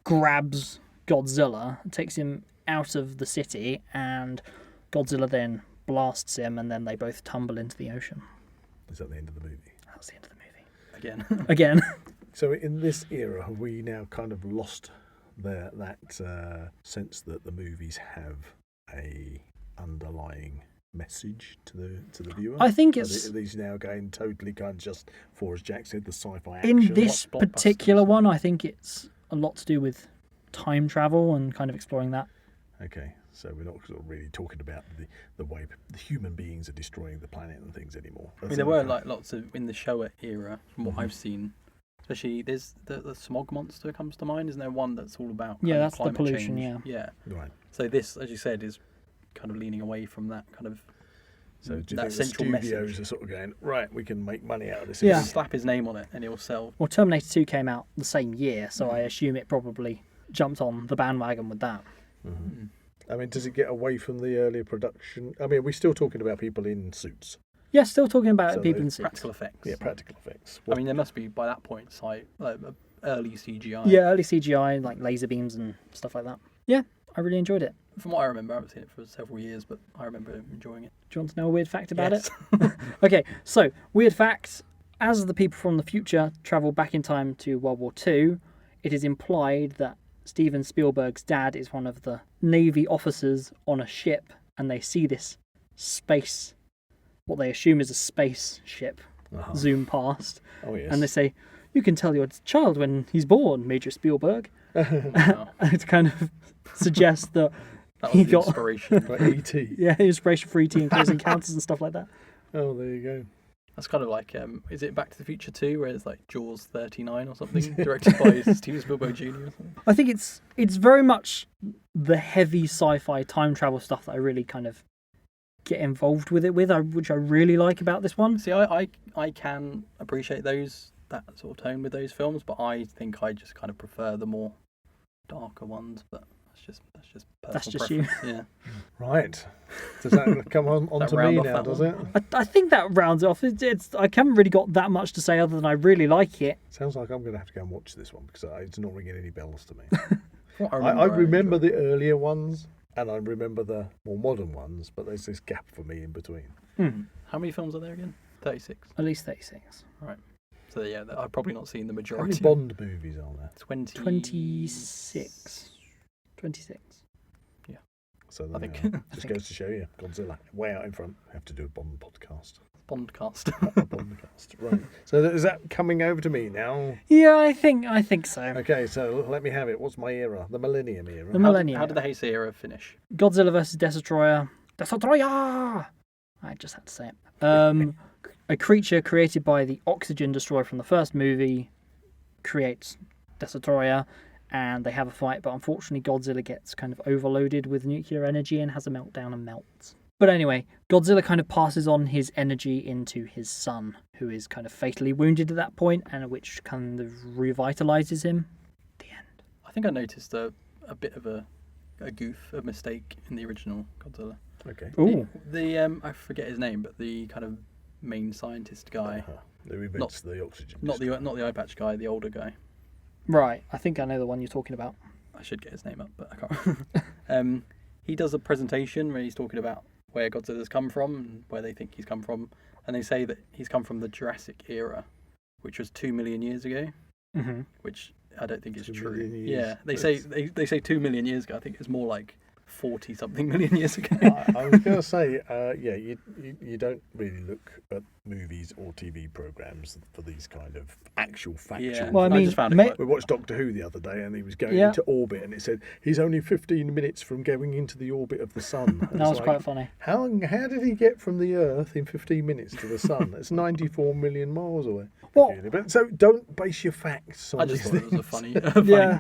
grabs Godzilla and takes him out of the city, and Godzilla then blasts him, and then they both tumble into the ocean. Is that the end of the movie? That's the end of the movie. Again. Again. So in this era, have we now kind of lost that sense that the movies have a underlying message to the viewer? I think it's... Are these now going totally kind of just for, as Jack said, the sci-fi action? In this particular one, I think it's a lot to do with time travel and kind of exploring that. Okay, so we're not sort of really talking about the way the human beings are destroying the planet and things anymore. I mean, there were like lots of in the Showa era, from what I've seen. Especially, there's the smog monster comes to mind. Isn't there one that's all about that's the climate pollution. change? Yeah. Right. So this, as you said, is kind of leaning away from that kind of. So do you that think the central studios message. are sort of going, right, we can make money out of this? Yeah. Just slap his name on it and it'll sell. Well, Terminator 2 came out the same year, so I assume it probably jumped on the bandwagon with that. Mm-hmm. I mean, does it get away from the earlier production? I mean, we're still talking about people in suits. Yeah, still talking about So people in suits. Practical effects. Yeah, practical effects. I mean, there must be by that point early CGI. Yeah, early CGI, like laser beams and stuff like that. Yeah, I really enjoyed it. From what I remember, I haven't seen it for several years, but I remember enjoying it. Do you want to know a weird fact about Yes. it? Okay, so, weird fact. As the people from the future travel back in time to World War II, it is implied that Steven Spielberg's dad is one of the Navy officers on a ship, and they see this space, what they assume is a spaceship, zoom past. Oh, yes. And they say, you can tell your child when he's born, Major Spielberg. Wow. It kind of suggests that That he was the got inspiration. Like E.T. inspiration for E.T. and Close Encounters and stuff like that. Oh, there you go. That's kind of like, is it Back to the Future 2, where it's like Jaws 39 or something, directed by Steven Spielberg Jr. or something? I think it's very much the heavy sci-fi time travel stuff that I really kind of get involved with, which I really like about this one. See, I can appreciate that sort of tone with those films, but I think I just kind of prefer the more darker ones. But that's just personal That's just preference. Yeah. Right. Does that come on to round me off now, that does one? it? I think that rounds it off. I haven't really got that much to say other than I really like it. Sounds like I'm going to have to go and watch this one because it's not ringing any bells to me. What I remember the earlier ones and I remember the more modern ones, but there's this gap for me in between. How many films are there again? 36. At least 36. Right. So yeah, I've probably not seen the How many majority. Bond movies are there? 26. 26. So I there think. you are. Just goes to show you, Godzilla, way out in front. Have to do a Bond podcast. Bondcast. A Bondcast, right. So is that coming over to me now? Yeah, I think so. Okay, so let me have it. What's my era? The Millennium era. The Millennium. How did the Heisei era finish? Godzilla vs. Destroyer. Destroyer! I just had to say it. A creature created by the oxygen destroyer from the first movie creates Destroyer, and they have a fight, but unfortunately Godzilla gets kind of overloaded with nuclear energy and has a meltdown and melts. But anyway, Godzilla kind of passes on his energy into his son, who is kind of fatally wounded at that point, and which kind of revitalizes him. The end. I think I noticed a bit of a mistake in the original Godzilla. Okay. Ooh. The I forget his name, but the kind of main scientist guy, Who invents the oxygen? not the eye patch guy, the older guy. Right, I think I know the one you're talking about. I should get his name up, but I can't. He does a presentation where he's talking about where Godzilla's come from and where they think he's come from, and they say that he's come from the Jurassic era, which was 2 million years ago, which I don't think is 2 true. million years. Yeah, they say 2 million years ago. I think it's more like 40-something million years ago. I was going to say, you don't really look at movies or TV programs for these kind of actual factual. Yeah, Well, I mean, just found it We watched Doctor Who the other day, and he was going Yeah. into orbit, and it said he's only 15 minutes from going into the orbit of the sun. And That was it's quite funny. How did he get from the Earth in 15 minutes to the sun? It's 94 million miles away. Well- But so don't base your facts on I just these thought it was a things. funny, Yeah.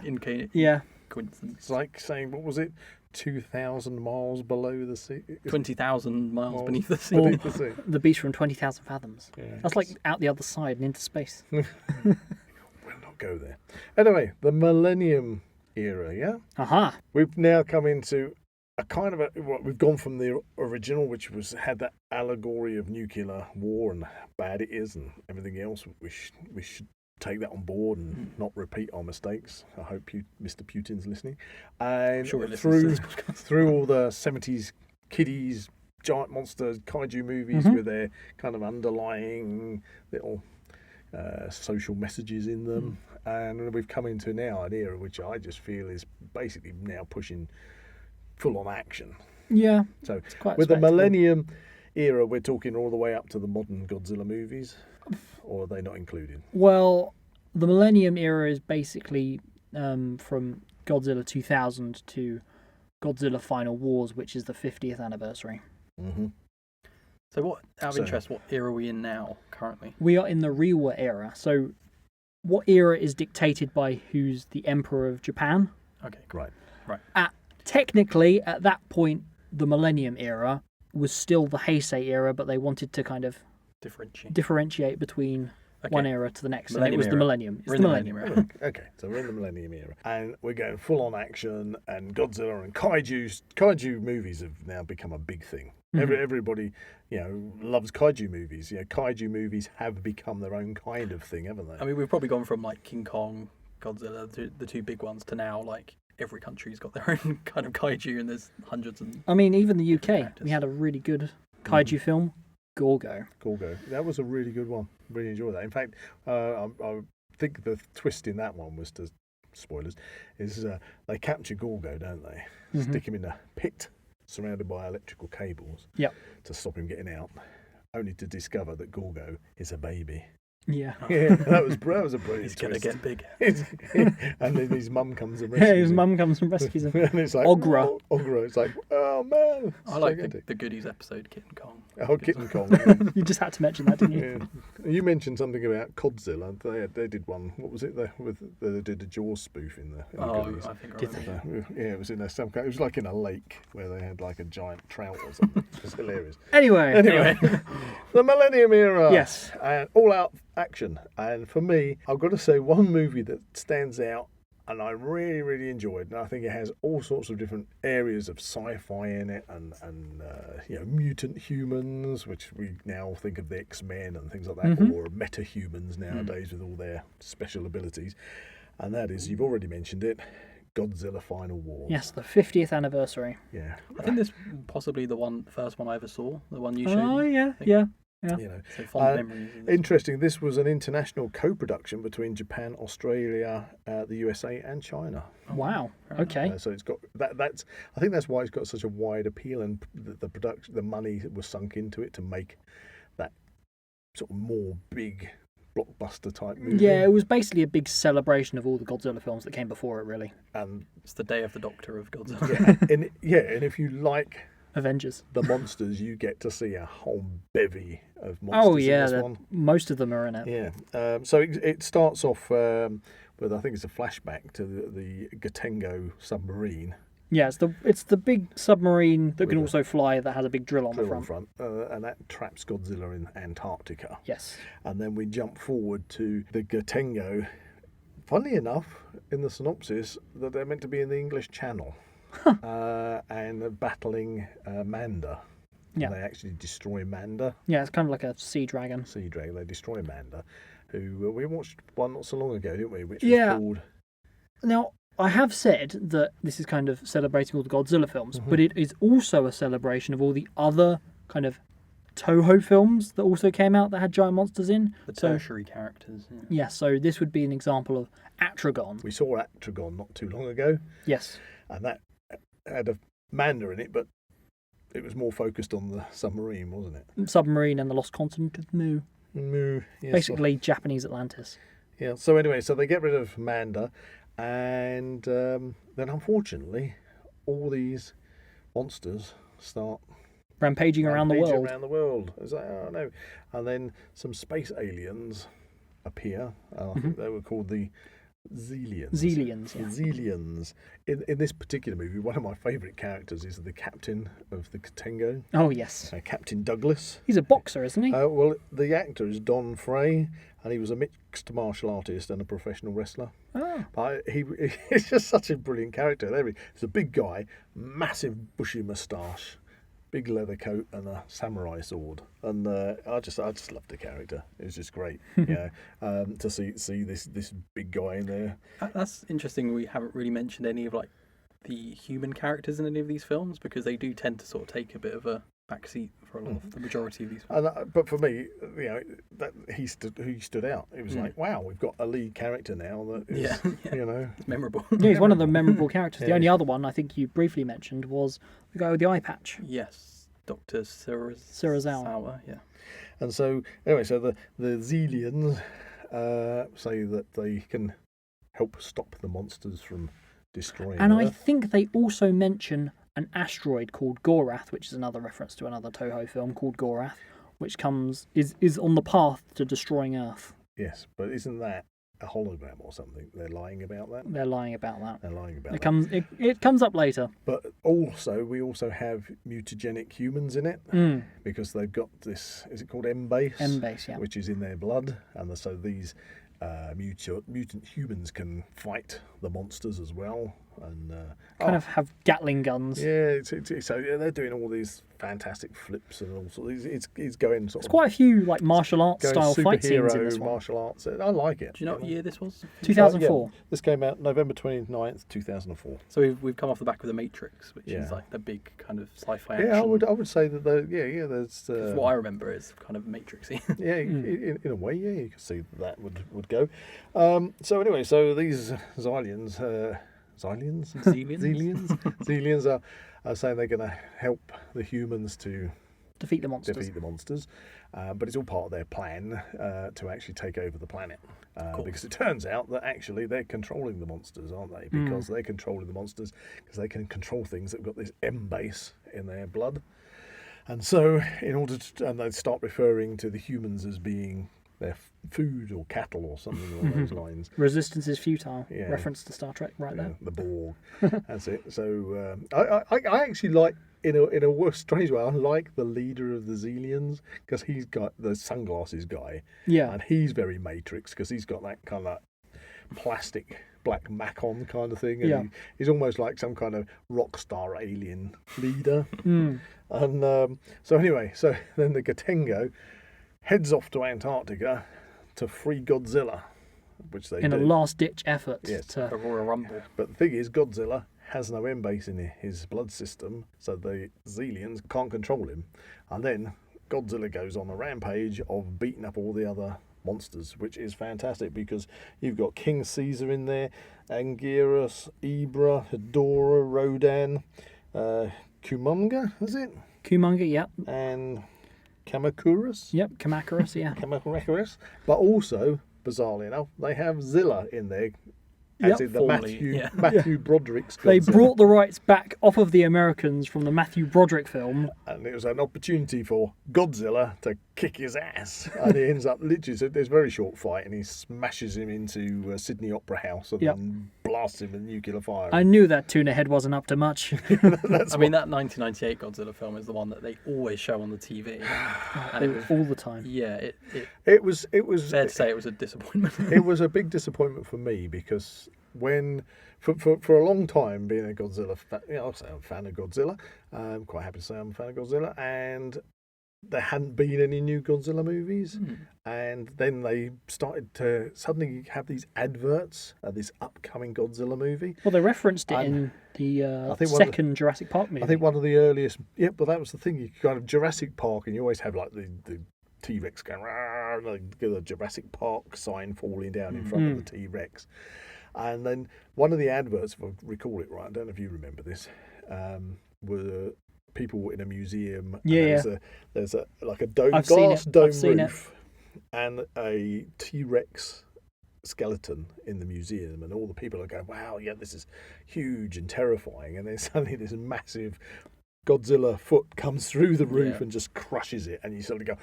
Yeah. coincidence. It's like saying, what was it, 2,000 miles below the sea? 20,000 miles beneath the sea. Beneath the sea. The beach from 20,000 fathoms. Yeah. That's like out the other side and into space. We'll not go there. Anyway, the Millennium era, yeah? Aha. We've now come into a kind of we've gone from the original, which had that allegory of nuclear war and how bad it is and everything else, which take that on board and not repeat our mistakes. I hope Mr. Putin's listening. And Sure, through all the 70s kiddies, giant monster kaiju movies with their kind of underlying little social messages in them, and we've come into now an era which I just feel is basically now pushing full-on action. Yeah. So it's quite with the spectacle. Millennium era, we're talking all the way up to the modern Godzilla movies, or are they not included? Well, the Millennium era is basically from Godzilla 2000 to Godzilla Final Wars, which is the 50th anniversary. Mm-hmm. So what, out of interest, what era are we in now, currently? We are in the Reiwa era. So what era is dictated by who's the Emperor of Japan? Okay, Right. Technically, at that point, the Millennium era was still the Heisei era, but they wanted to kind of differentiate between one era to the next. And it was the Millennium. We're in the Millennium era. Okay, so we're in the Millennium era, and we're going full-on action, and Godzilla and kaiju movies have now become a big thing. Everybody, loves kaiju movies. Kaiju movies have become their own kind of thing, haven't they? I mean, we've probably gone from like King Kong, Godzilla, the two big ones, to now like every country's got their own kind of kaiju, and there's hundreds. And I mean, even the UK, we had a really good kaiju film, Gorgo. That was a really good one. Really enjoyed that. In fact, I think the twist in that one was spoilers, is they capture Gorgo, don't they? Stick him in a pit surrounded by electrical cables to stop him getting out, only to discover that Gorgo is a baby. Yeah. that was a brilliant he's going to get big. And then his mum comes and rescues him. His mum comes and rescues him. And it's like, Ogra. Ogra. It's like, oh man. I like the Goodies episode, Kitten Kong. Oh, Kitten Kong. You just had to mention that, didn't you? Yeah. You mentioned something about Godzilla. They did one. What was it? They did a Jaws spoof in the Goodies. I think I remember. Yeah, it was in some kind. It was like in a lake where they had like a giant trout or something. It was hilarious. Anyway. The Millennium era. Yes. And all out action. And for me, I've got to say one movie that stands out and I really, really enjoyed, and I think it has all sorts of different areas of sci-fi in it, and mutant humans, which we now think of the X-Men and things like that, or meta-humans nowadays with all their special abilities. And that is, you've already mentioned it, Godzilla Final Wars. Yes, the 50th anniversary. Yeah. I think this is possibly the first one I ever saw, the one you showed. Oh, me, yeah. So fond memories. Interesting. This was an international co-production between Japan, Australia, the USA, and China. Wow. Okay. So it's got that's. I think that's why it's got such a wide appeal, and the production, the money was sunk into it to make that sort of more big blockbuster type movie. Yeah, it was basically a big celebration of all the Godzilla films that came before it, really. And it's the day of the Doctor of Godzilla. and if you like Avengers, the monsters, you get to see a whole bevy of monsters in this one. Most of them are in it. Yeah. So it starts off with, I think it's a flashback to the Gatengo submarine. Yeah, it's the big submarine that can also fly, that has a big drill on the front. And that traps Godzilla in Antarctica. Yes. And then we jump forward to the Gatengo. Funnily enough, in the synopsis, that they're meant to be in the English Channel. And they're battling Manda. Yeah. And they actually destroy Manda. Yeah, it's kind of like a sea dragon. They destroy Manda, who we watched one not so long ago, didn't we? Which was called... Now, I have said that this is kind of celebrating all the Godzilla films, but it is also a celebration of all the other kind of Toho films that also came out that had giant monsters in. The tertiary characters. Yeah, so this would be an example of Atragon. We saw Atragon not too long ago. Yes. And that had a Manda in it, but it was more focused on the submarine, wasn't it? Submarine and the lost continent of Mu. Yes, basically Japanese Atlantis. Yeah, so anyway, they get rid of Manda, and then unfortunately all these monsters start rampaging around the world. It's like, oh no. And then some space aliens appear. I think they were called the Zelians. In this particular movie, one of my favourite characters is the captain of the Gatengo. Oh, yes. Captain Douglas. He's a boxer, isn't he? Well, the actor is Don Frey, and he was a mixed martial artist and a professional wrestler. Oh. He's just such a brilliant character. He's a big guy, massive bushy moustache, big leather coat and a samurai sword, and I just loved the character. It was just great, to see this big guy in there. That's interesting. We haven't really mentioned any of like the human characters in any of these films, because they do tend to sort of take a bit of a backseat for a lot of the majority of these films. But for me, that he stood out. It was like, wow, we've got a lead character now that is, it's memorable. Yeah, he's one of the memorable characters. The Yeah. only other one I think you briefly mentioned was the guy with the eye patch. Yes, Dr. Sirazawa. Yeah. And so anyway, so the Xelians say that they can help stop the monsters from destroying And I Earth. think they also mention an asteroid called Gorath, which is another reference to another Toho film called Gorath, which is on the path to destroying Earth. Yes, but isn't that a hologram or something? They're lying about that. They're lying about that. They're lying about It comes up later. But we also have mutagenic humans in it, because they've got this. Is it called M-base? M-base, yeah. Which is in their blood, and so these mutant humans can fight the monsters as well, and Kind of have Gatling guns. yeah. So they're doing all these fantastic flips and all sorts. It's going sort There's of quite a few like martial arts going style fight scenes in superhero this one. martial arts. I like it. Do you know what year this was? 2004. Yeah, this came out November 29th, 2004. So we've come off the back of The Matrix, which Yeah. is like the big kind of sci-fi action. Yeah, I would say that there's 'Cause what I remember is kind of Matrixy. yeah, in a way, yeah, you can see that would go. So anyway, so these Xylians, Xelians are saying they're going to help the humans to Defeat the monsters. defeat the monsters, but it's all part of their plan to actually take over the planet. Because it turns out that actually they're controlling the monsters, aren't they? Because they're controlling the monsters because they can control things that've got this M base in their blood. And so, and they start referring to the humans as being their food or cattle or something along those lines. Resistance is futile. Yeah. Reference to Star Trek right there. The Borg. That's it. So I actually like, in a strange way, I like the leader of the Xelians because he's got the sunglasses guy. Yeah. And he's very Matrix because he's got that kind of plastic black Mac on kind of thing. And Yeah. he's almost like some kind of rock star alien leader. And so anyway, so then the Gatengo heads off to Antarctica to free Godzilla, which they In do. a last-ditch effort Yes. The to... Royal Rumble. But the thing is, Godzilla has no M-base in his blood system, so the Xelians can't control him. And then Godzilla goes on a rampage of beating up all the other monsters, which is fantastic because you've got King Caesar in there, Anguirus, Ibra, Hedora, Rodan, Kumonga, is it? Kumonga, yep. And Kamakurus? Yep, Kamakurus, yeah. Kamakurus. But also, bizarrely enough, they have Zilla in there. As Yep. in the Formerly, Matthew Broderick's They Godzilla. brought the rights back off of the Americans from the Matthew Broderick film. And it was an opportunity for Godzilla to kick his ass. And he ends up literally, so there's a very short fight, and he smashes him into Sydney Opera House and Yep. then blasts him with nuclear fire. I knew that tuna head wasn't up to much. That's I mean, that 1998 Godzilla film is the one that they always show on the TV. And it was, all the time. yeah, it was fair to say it was a disappointment. it was a big disappointment for me because when for a long time being a Godzilla fan, I'll say I'm a fan of Godzilla. I'm quite happy to say I'm a fan of Godzilla, and there hadn't been any new Godzilla movies. And then they started to suddenly have these adverts of this upcoming Godzilla movie. Well, they referenced it in the I think one of second Jurassic Park movie. I think one of the earliest, but that was the thing. You kind of Jurassic Park, and you always have like the T-Rex going, "Rah," like the Jurassic Park sign falling down in front of the T-Rex. And then one of the adverts, if I recall it right, I don't know if you remember this, were people in a museum. Yeah, And there's a like a dome, I've seen glass it. dome I've seen it. roof, and a T-Rex skeleton in the museum, and all the people are going, "Wow, yeah, this is huge and terrifying." And then suddenly this massive Godzilla foot comes through the roof and just crushes it, and you suddenly go,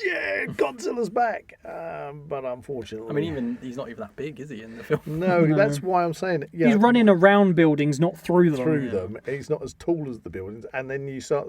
"Yeah, Godzilla's back!" But unfortunately, I mean, even he's not even that big, is he, in the film? no, that's why I'm saying, yeah, He's running around buildings, not through them. through them. He's not as tall as the buildings, and then you start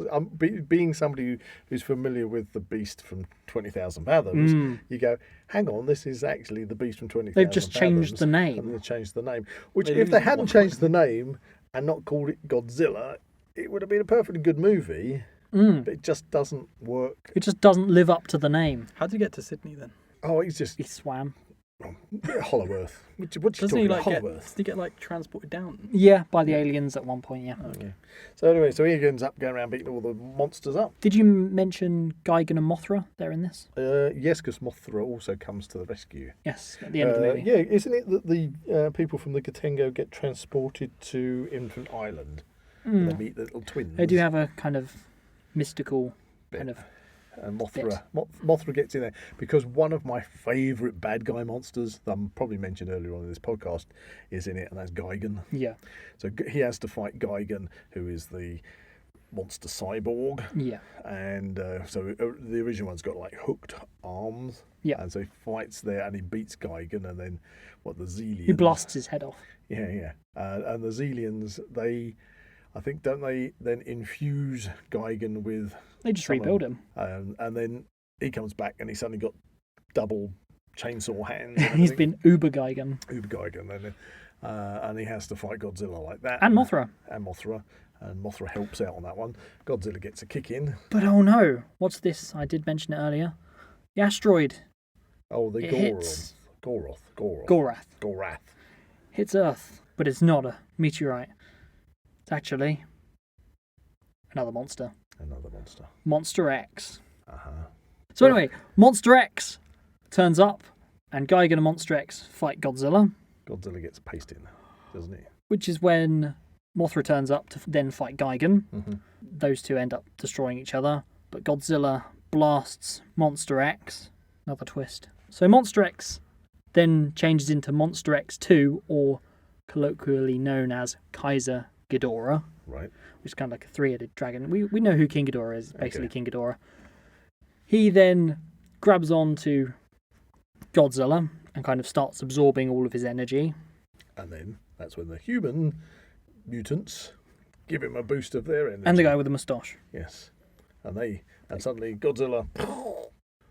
being somebody who's familiar with the Beast from 20,000 Fathoms. You go, hang on, this is actually the Beast from 20,000 They've just changed the name. And they changed the name. Which, They if lose they it hadn't one changed the name and not called it Godzilla, it would have been a perfectly good movie. But it just doesn't work. It just doesn't live up to the name. How did you get to Sydney then? Oh, he's just He swam. Hollow Earth. What you Doesn't talking he about? like Hollow get? Earth. Does he get like transported down? Yeah, by the aliens at one point, yeah. Okay. So anyway, he ends up going around beating all the monsters up. Did you mention Gigan and Mothra? They're in this? Yes, because Mothra also comes to the rescue. Yes, at the end of the movie. Yeah, isn't it that the people from the Gatengo get transported to Infant Island? And they meet the little twins. They do have a kind of mystical kind of... And Mothra gets in there because one of my favourite bad guy monsters that I probably mentioned earlier on in this podcast is in it, and that's Gigan. Yeah. So he has to fight Gigan, who is the monster cyborg. Yeah. And so the original one's got like hooked arms. Yeah. And so he fights there and he beats Gigan, and then the Zelians. He blasts his head off. Yeah. And the Zelians, I think, don't they then infuse Gigan with... They just rebuild him. And then he comes back and he's suddenly got double chainsaw hands. He's been Uber Gigan. Uber Gigan. And he has to fight Godzilla like that. And Mothra. And Mothra helps out on that one. Godzilla gets a kick in. But oh no, what's this? I did mention it earlier. The asteroid. Oh, the It hits- Gorath. Hits Earth, but it's not a meteorite. It's actually another monster. Monster X. Uh-huh. So anyway, Monster X turns up, and Gigan and Monster X fight Godzilla, Godzilla gets paced in, doesn't he? which is when Mothra turns up to then fight Gigan. Mm-hmm. Those two end up destroying each other, but Godzilla blasts Monster X. Another twist. So Monster X then changes into Monster X2, or colloquially known as Kaiser Ghidorah. Right. Which is kind of like a three-headed dragon. We know who King Ghidorah is, basically King Ghidorah. He then grabs on to Godzilla and kind of starts absorbing all of his energy. And then that's when the human mutants give him a boost of their energy. And the guy with the moustache. Yes. And suddenly Godzilla,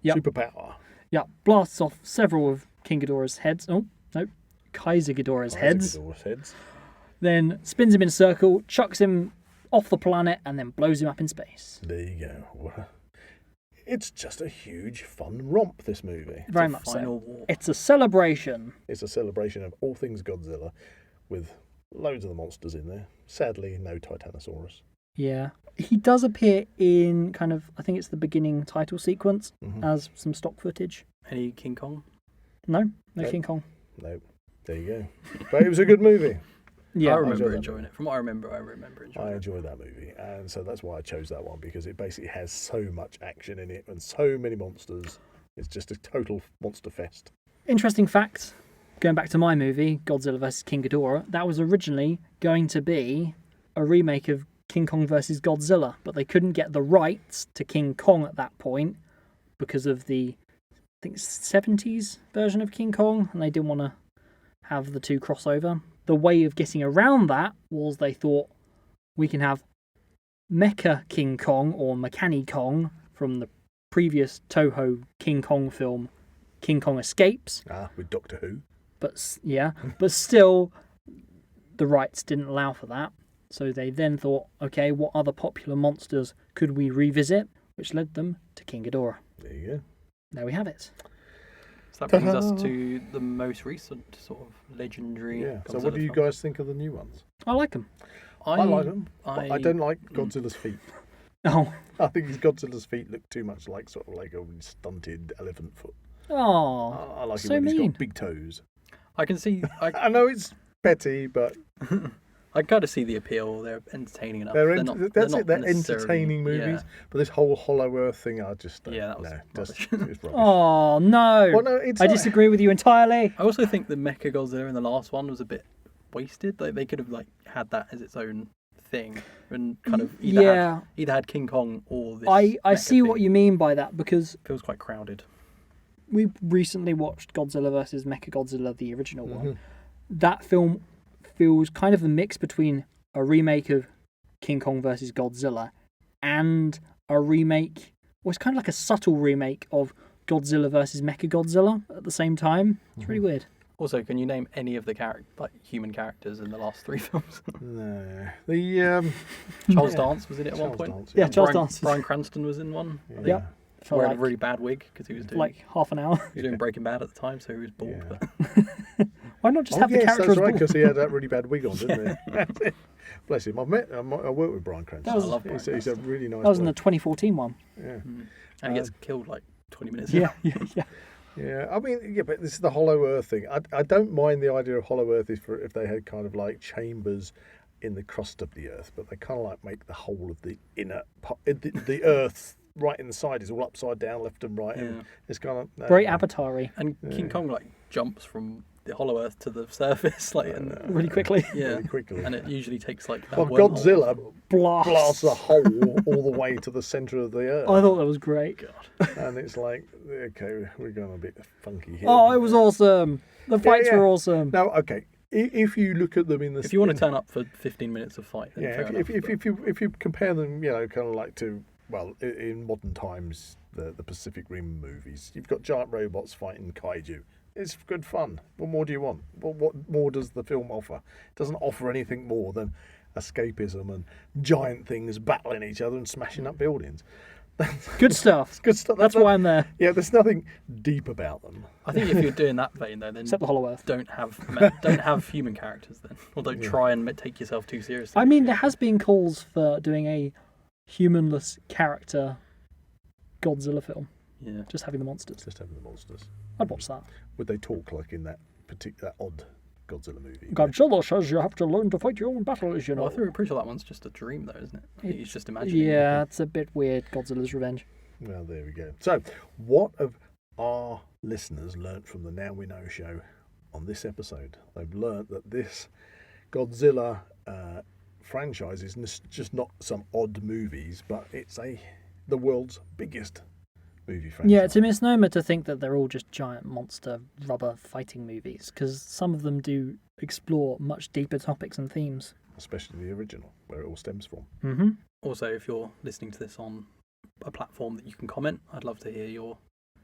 Yep. superpower. Yeah, blasts off several of King Ghidorah's heads. Oh, no, Kaiser Ghidorah's heads. Then spins him in a circle, chucks him off the planet, and then blows him up in space. There you go. It's just a huge fun romp, this movie. Very much Final so. war. It's a celebration. It's a celebration of all things Godzilla with loads of the monsters in there. Sadly, no Titanosaurus. Yeah. He does appear in kind of, I think it's the beginning title sequence, as some stock footage. Any King Kong? No Nope. King Kong. No. There you go. But it was a good movie. Yeah. I remember enjoyed that enjoying it. From what I remember enjoying I it. enjoyed that movie, and so that's why I chose that one, because it basically has so much action in it and so many monsters. It's just a total monster fest. Interesting fact, going back to my movie, Godzilla vs. King Ghidorah, that was originally going to be a remake of King Kong vs. Godzilla, but they couldn't get the rights to King Kong at that point because of the, I think, 70s version of King Kong, and they didn't want to have the two crossover. The way of getting around that was they thought we can have Mecha King Kong or Mechani Kong from the previous Toho King Kong film, King Kong Escapes. With Doctor Who. But still, the rights didn't allow for that. So they then thought, okay, what other popular monsters could we revisit? Which led them to King Ghidorah. There you go. There we have it. So that brings us to the most recent sort of legendary. Yeah. So Godzilla what do you film. guys think of the new ones? I like them. I like them. But I don't like Godzilla's feet. Oh. I think Godzilla's feet look too much like sort of like a stunted elephant foot. Oh. I like so it when he's mean. got big toes. I can see. I know it's petty, but I kind of see the appeal. They're entertaining enough. they're not necessarily- entertaining movies. Yeah. But this whole Hollow Earth thing, I just don't. Yeah, that was no, rubbish. it's rubbish. Oh, no. Well, no, it's I not- disagree with you entirely. I also think the Mecha Godzilla in the last one was a bit wasted. Like they could have had that as its own thing and kind of either had King Kong or this. I mecha see what thing. you mean by that, because Feels quite crowded. we recently watched Godzilla vs. Mechagodzilla, the original one. That film feels kind of a mix between a remake of King Kong vs. Godzilla and a remake, well, it's kind of like a subtle remake of Godzilla vs. Mechagodzilla at the same time. It's really weird. Also, can you name any of the human characters in the last 3 films? No. The Charles Dance was in it at one Charles point. Dance, Yeah, Charles Bryan, Dance. Bryan Cranston was in one. Yeah. For Wearing like, a really bad wig because he was doing half an hour. he was doing Breaking Bad at the time, so he was bald. Yeah. But Why not just Oh, have the yes, character that's as right, bald? because he had that really bad wig on, didn't he? Bless him. I worked with Bryan Cranston. That was- I love Bryan He's a really nice That was in the bloke. 2014 one. Yeah. and he gets killed like 20 minutes. Yeah. Yeah, I mean, yeah, but this is the Hollow Earth thing. I don't mind the idea of Hollow Earth if they had kind of like chambers in the crust of the Earth, but they kind of like make the whole of the inner the Earth right inside is all upside down, left and right, and it's kind of Very Avatar-y. And King Kong like jumps from the Hollow Earth to the surface Really quickly. Yeah, really quickly. and it usually takes like. Well, that wormhole. Godzilla blasts a Blast. hole all the way to the centre of the Earth, I thought that was great. and it's like, okay, we're going a bit funky here. Oh, it was awesome. The fights yeah. were awesome. Now, okay, if you look at them in the If you want to turn up for 15 minutes of fight, then yeah, fair if enough, you compare them, you know, kind of like to, well, in modern times, the Pacific Rim movies, you've got giant robots fighting kaiju. It's good fun. What more do you want? What more does the film offer? It doesn't offer anything more than escapism and giant things battling each other and smashing up buildings. Good stuff. It's good stuff. That's why I'm there. Yeah, there's nothing deep about them. I think if you're doing that vein though, then Except the Hollow Earth. don't have human characters then, or don't try and take yourself too seriously. I mean, there has been calls for doing a humanless character Godzilla film. Yeah. Just having the monsters. Just having the monsters. I'd watch that. Would they talk like in that odd Godzilla movie? Godzilla says you have to learn to fight your own battles, you know. Well, I think we're pretty sure that one's just a dream though, isn't it? I think he's just imagining. Yeah, it's a bit weird, Godzilla's Revenge. Well, there we go. So, what have our listeners learnt from the Now We Know show on this episode? They've learnt that this Godzilla franchise is just not some odd movies, but it's the world's biggest movie franchise. Yeah, it's a misnomer to think that they're all just giant monster rubber fighting movies, because some of them do explore much deeper topics and themes. Especially the original, where it all stems from. Mm-hmm. Also, if you're listening to this on a platform that you can comment, I'd love to hear your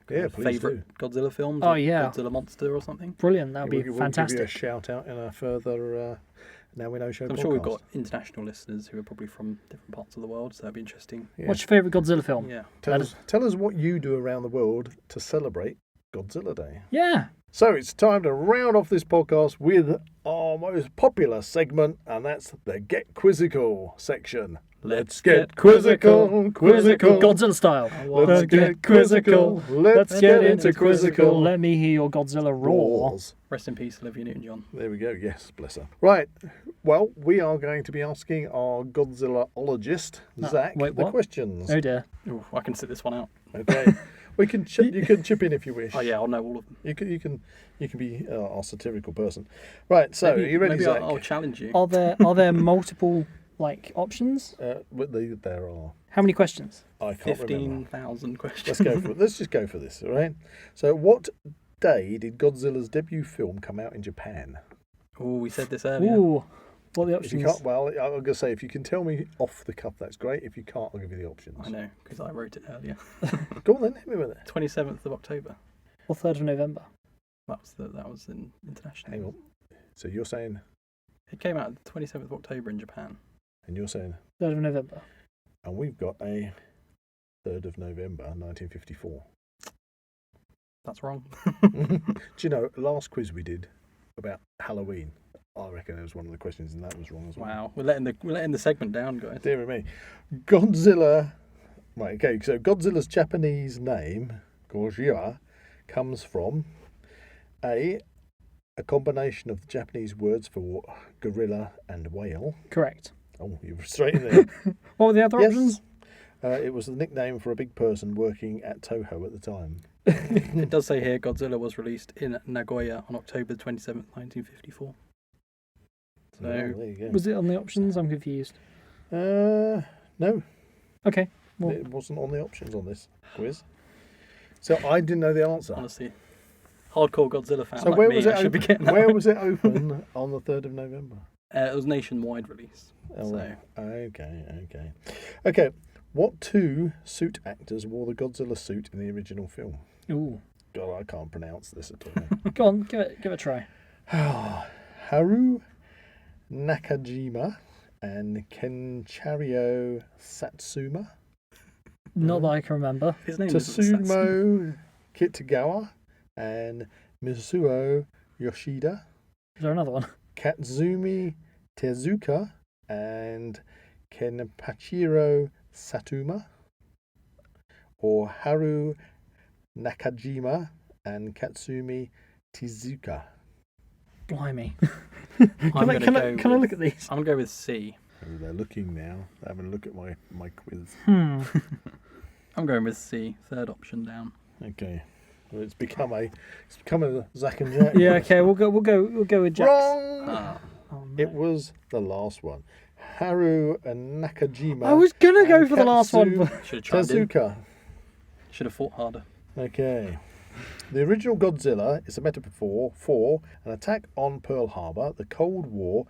Yeah, please favourite Godzilla films. Oh, or yeah. Godzilla monster or something. Brilliant, that would be We'll fantastic. give you a shout out in a further Now We Know show I'm podcast. sure we've got international listeners who are probably from different parts of the world, so that'd be interesting. Yeah. What's your favourite Godzilla film? Yeah. Tell us what you do around the world to celebrate Godzilla Day. Yeah. So it's time to round off this podcast with our most popular segment, and that's the Get Quizzical section. Let's get quizzical. Godzilla style. Let's get quizzical. Let's get into quizzical. Let me hear your Godzilla roar. Roars. Rest in peace, Olivia Newton-John. There we go. Yes, bless her. Right. Well, we are going to be asking our Godzilla-ologist, Zach, wait, the what? questions. Oh dear. Ooh, I can sit this one out. Okay. You can chip in if you wish. Oh yeah, I'll know all of them. You can be our satirical person. Right. So, are you ready, maybe Zach? I'll challenge you. Are there multiple options? There are. How many questions? I can't remember. 15,000 questions. Let's go for. Let's just go for this. All right. So, what day did Godzilla's debut film come out in Japan? Oh, we said this earlier. Ooh. What are the If you options? can't, well, I'm going to say if you can tell me off the cuff, that's great. If you can't, I'll give you the options. I know, because I wrote it earlier. Go on then, hit me with it. 27th of October. Or 3rd of November? That was in international. Hang on. So you're saying, It came out the 27th of October in Japan. and you're saying, 3rd of November. and we've got a 3rd of November, 1954. That's wrong. Do you know, last quiz we did about Halloween, I reckon it was one of the questions, and that was wrong as well. Wow, we're letting the segment down, guys. Dear me. Godzilla. Right, okay, so Godzilla's Japanese name, Gojira, comes from a combination of the Japanese words for gorilla and whale. Correct. Oh, you were straight in there. What were the other options? It was the nickname for a big person working at Toho at the time. It does say here Godzilla was released in Nagoya on October 27th, 1954. So, there you go. Was it on the options? I'm confused. No, Okay. Well, it wasn't on the options on this quiz. So I didn't know the answer. honestly, hardcore Godzilla fan So like where me, was it I should be open? getting that Where one. was it open on the 3rd of November? It was nationwide release. Oh, So- right. Okay. What two suit actors wore the Godzilla suit in the original film? ooh. God, I can't pronounce this at all. Go on, give it a try. Haru Nakajima and Kenchario Satsuma. Not that I can remember. His name is Tsumo Kitagawa and Mizuo Yoshida. Is there another one? Katsumi Tezuka and Kenpachiro Satuma. Or Haru Nakajima and Katsumi Tezuka. Blimey. I'm gonna go Can I look at these? I'm going to go with C. Oh, they're looking now. They're having a look at my quiz. I'm going with C. Third option down. Okay. Well, it's become a Zack and Jack. Yeah, okay, we'll go with Jack. Wrong. Ah, Oh, no. It was the last one. Haru and Nakajima. I was gonna go and for the last one. Katsu But... should have tried in. Tezuka. Should have fought harder. Okay. The original Godzilla is a metaphor for an attack on Pearl Harbor, the Cold War,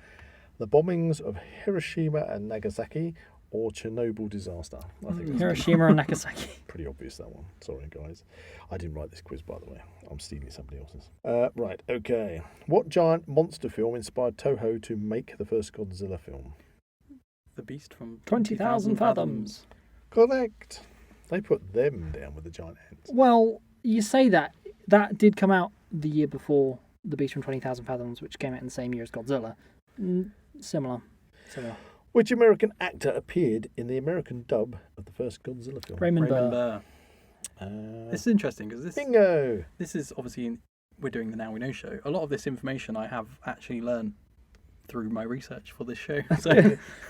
the bombings of Hiroshima and Nagasaki, or Chernobyl disaster. I think that's Hiroshima and Nagasaki. pretty obvious, that one. Sorry, guys. I didn't write this quiz, by the way. I'm stealing somebody else's. Right, okay. What giant monster film inspired Toho to make the first Godzilla film? The Beast from 20,000 fathoms. Correct. They put them down with the giant ants. Well, you say that. That did come out the year before The Beast from 20,000 Fathoms, which came out in the same year as Godzilla. Similar. Which American actor appeared in the American dub of the first Godzilla film? Raymond Burr. Burr. This is interesting because Bingo! this is obviously, we're doing the Now We Know show. A lot of this information I have actually learned through my research for this show. So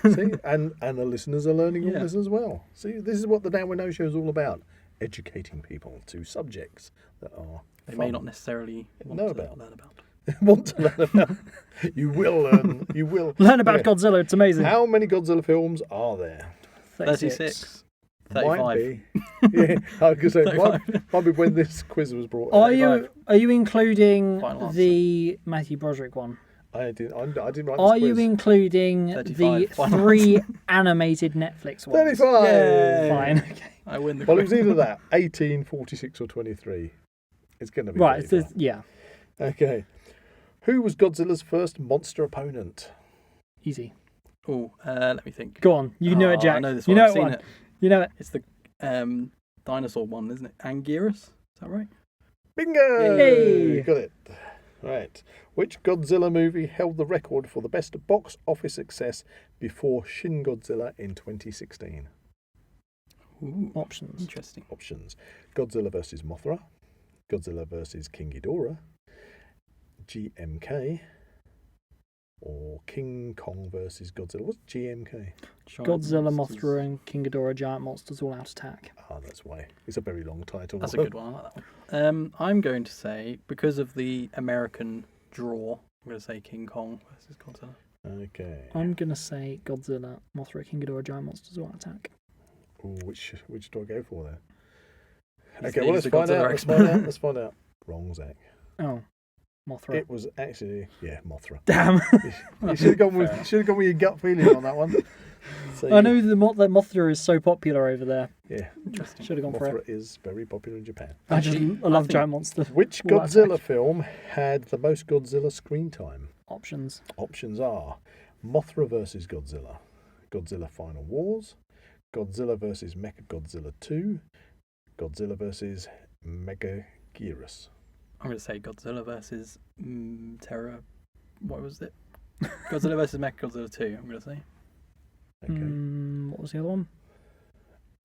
See, and the listeners are learning all Yeah. this as well. See, this is what the Now We Know show is all about. Educating people to subjects that are they fun. may not necessarily want Know to about. learn about. want to learn about. You will learn. You will Learn about Yeah. Godzilla, it's amazing. How many Godzilla films are there? 36. Might 35. be. Yeah, I was going to say, 35. might be when this quiz was brought Are out. you including Final answer. the Matthew Broderick one? I didn't write this Are quiz. you including 35, the final 3 animated Netflix ones? 35! Yay. Fine. Okay. I win the Well, it quiz. was either that, 18, 46 or 23. It's going to be Right. 35. Yeah. Okay. Who was Godzilla's first monster opponent? Easy. Oh, let me think. Go on. You know it, Jack. I know this You one. know I've it. seen One. it. You know it. It's the dinosaur one, isn't it? Anguirus? Is that right? Bingo! Yay. Got it. Right. Which Godzilla movie held the record for the best box office success before Shin Godzilla in 2016? Ooh, Options. interesting. Options: Godzilla vs. Mothra, Godzilla vs. King Ghidorah, GMK, or King Kong vs. Godzilla. What's GMK? Giant Godzilla, monsters. Mothra, and King Ghidorah, giant monsters all out attack. Ah, that's why. It's a very long title. That's a good one. I like that one. I'm going to say, because of the American draw, I'm going to say King Kong versus Godzilla. Okay. I'm gonna say Godzilla, Mothra, King Ghidorah, giant monsters all out attack. Ooh, which do I go for there? He's Okay, the- well, he's let's the find Godzilla out. Let's expert. find out. Let's find out. Wrong, Zach. Oh, Mothra. It was actually Mothra. Damn. You should have gone with your gut feeling on that one. So I know that Mothra is so popular over there. Yeah, Interesting. Should have gone for Mothra it. is very popular in Japan. I Actually, love I think- giant monsters. Which All out Godzilla attack. film had the most Godzilla screen time? Options. Options are Mothra vs. Godzilla, Godzilla Final Wars, Godzilla vs. Mechagodzilla 2, Godzilla vs. Megaguirus. I'm going to say Godzilla versus Terra. What was it? Godzilla versus Mechagodzilla 2, I'm going to say. Okay. What was the other one?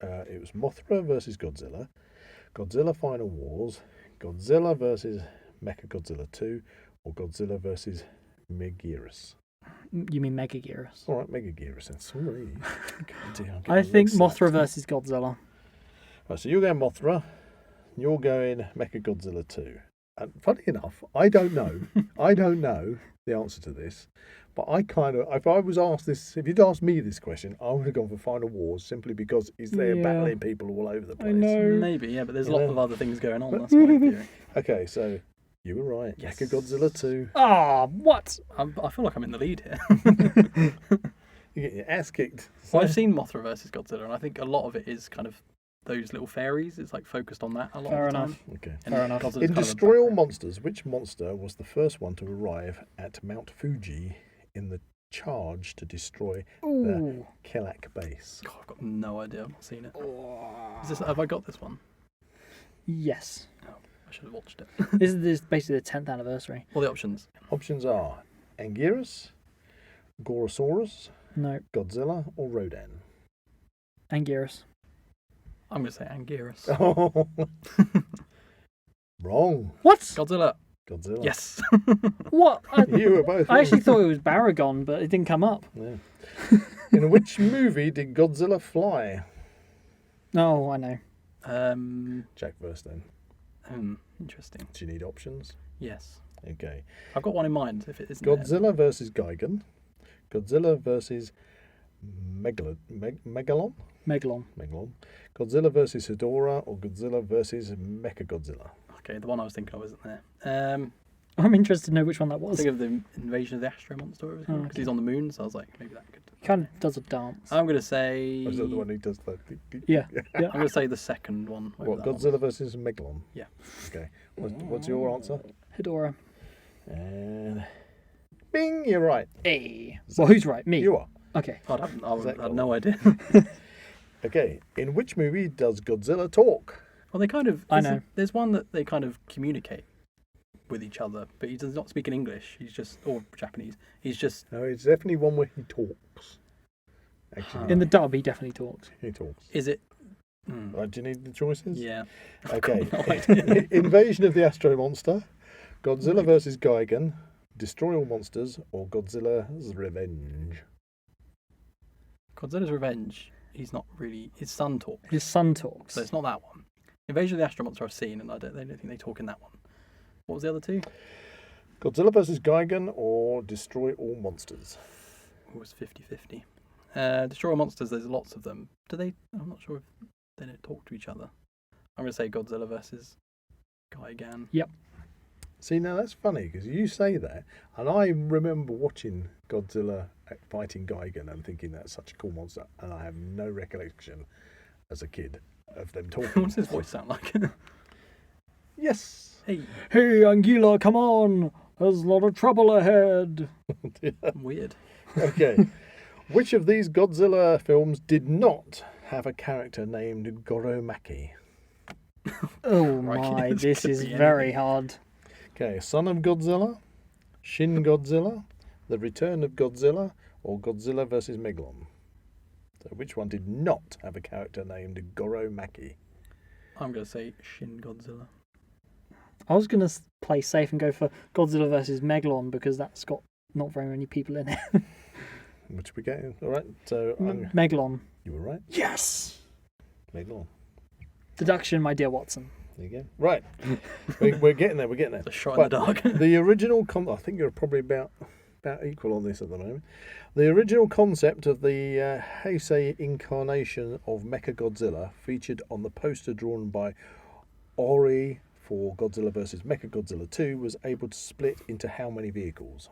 It was Mothra vs. Godzilla, Godzilla Final Wars, Godzilla vs. Mechagodzilla 2, or Godzilla vs. Megaguirus. You mean Megaguirus? All right, Megaguirus then. Sorry. God dear, I'm I getting think leg slapped. Mothra versus Godzilla. Right, so you're going Mothra, you're going Mechagodzilla 2. And funny enough, I don't know. I don't know the answer to this. But I kind of, if I was asked this, if you'd asked me this question, I would have gone for Final Wars simply because he's there Yeah. battling people all over the place. I know. Maybe, yeah, but there's a lot Yeah. of other things going on. That's my theory. Okay, so you were right. Yes. Mechagodzilla 2. Ah, what? I feel like I'm in the lead here. You get your ass kicked. Well, I've seen Mothra versus Godzilla, and I think a lot of it is kind of those little fairies. It's like focused on that a lot Fair of the enough. time. Okay. And Fair enough. Godzilla's In kind of a Destroy All background. Monsters, which monster was the first one to arrive at Mount Fuji in the charge to destroy Ooh. Kelak base? God, I've got no idea. I've not seen it. Have I got this one? Yes. Oh, I should have watched it. This is basically the 10th anniversary. All the options. Options are Anguirus, Gorosaurus, No. Godzilla, or Rodan. Anguirus. I'm going to say Anguirus. Oh. Wrong. What? Godzilla. Godzilla. Yes. What? You were both. I actually thought it was Baragon, but it didn't come up. Yeah. In which movie did Godzilla fly? No, I know. Jack first then. Interesting. Do you need options? Yes. Okay. I've got one in mind. If it isn't there. Godzilla versus Gigan. Godzilla versus Megalon. Megalon. Godzilla versus Hedorah or Godzilla versus Mechagodzilla. Okay, the one I was thinking of isn't there. I'm interested to know which one that I was. think of the invasion of the Astro Monster because okay. he's on the moon. So I was like, maybe that could. Kind of does a dance. I'm going to say. Is that the one who does that? Yeah. I'm going to say the second one. What, whatever that Godzilla one versus Megalon? Yeah. Okay. What's your answer? Hedorah. And bing, you're right. Hey. Well, who's right? Me. You are. Okay. was. I Zach had no idea. Okay. In which movie does Godzilla talk? Well, they kind of. I know. There's one that they kind of communicate with each other, but he does not speak in English. He's just, or Japanese. He's just. No, it's definitely one where he talks. Actually, In the dub, he definitely talks. he talks. Is it? Right, do you need the choices? Yeah. Okay. No idea. Invasion of the Astro Monster, Godzilla versus Gigan, Destroy All Monsters, or Godzilla's Revenge. Godzilla's Revenge. He's not really. His son talks. His son talks. So it's not that one. Invasion of the Astro Monster I've seen, and they don't think they talk in that one. What was the other two? Godzilla versus Gigan or Destroy All Monsters? It was 50-50. Destroy All Monsters, there's lots of them. Do they? I'm not sure if they don't talk to each other. I'm going to say Godzilla versus Gigan. Yep. See, now that's funny because you say that, and I remember watching Godzilla fighting Gigan and thinking that's such a cool monster, and I have no recollection as a kid of them talking. What's his voice sound like? Yes. Hey, Hey, Anguilla, come on! There's a lot of trouble ahead. weird. Okay. Which of these Godzilla films did not have a character named Goromaki? Oh Crikey, my, this this could is be very anything. hard. Okay, Son of Godzilla, Shin Godzilla, The Return of Godzilla, or Godzilla vs. Megalon? So which one did not have a character named Goromaki? I'm going to say Shin Godzilla. I was going to play safe and go for Godzilla versus Megalon because that's got not very many people in it. Which we get. All right, so Megalon. you were right. Yes! Megalon. Deduction, my dear Watson. There you go. Right, we're getting there. We're getting there. The shot in the dark. The original I think you're probably about equal on this at the moment. The original concept of the Heisei incarnation of Mechagodzilla featured on the poster drawn by Ori for Godzilla vs. Mechagodzilla 2 was able to split into how many vehicles?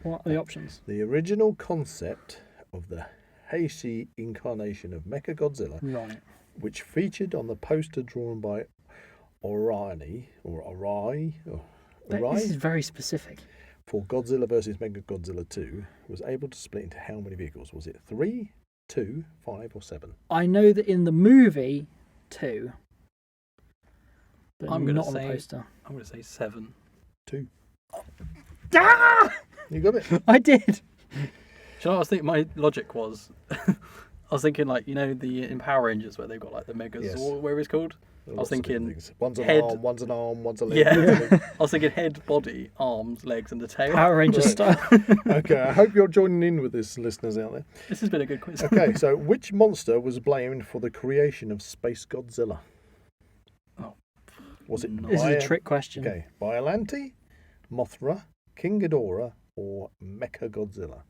What are the options? The original concept of the Heisei incarnation of Mechagodzilla, Right. which featured on the poster drawn by Ori This is very specific. for Godzilla vs. Mechagodzilla 2, was able to split into how many vehicles? Was it 3, 2, 5, or 7? I know that in the movie, 2. But I'm gonna not on the say- poster. I'm going to say 7. 2. Ah! You got it? I did! Do you know what I was thinking? My logic was, I was thinking like, you know, in Power Rangers where they've got like the Megas, Yes. or whatever it's called? Lots of thinking different things. One's an head- arm, one's an arm, one's a leg. Yeah. one's a leg. I was thinking head, body, arms, legs, and the tail. Power Ranger Right. style. Okay, I hope you're joining in with this, listeners out there. This has been a good quiz. Okay, so which monster was blamed for the creation of Space Godzilla? Oh. Was it This is a Bio- trick question. Okay, Biollante, Mothra, King Ghidorah, or Mechagodzilla?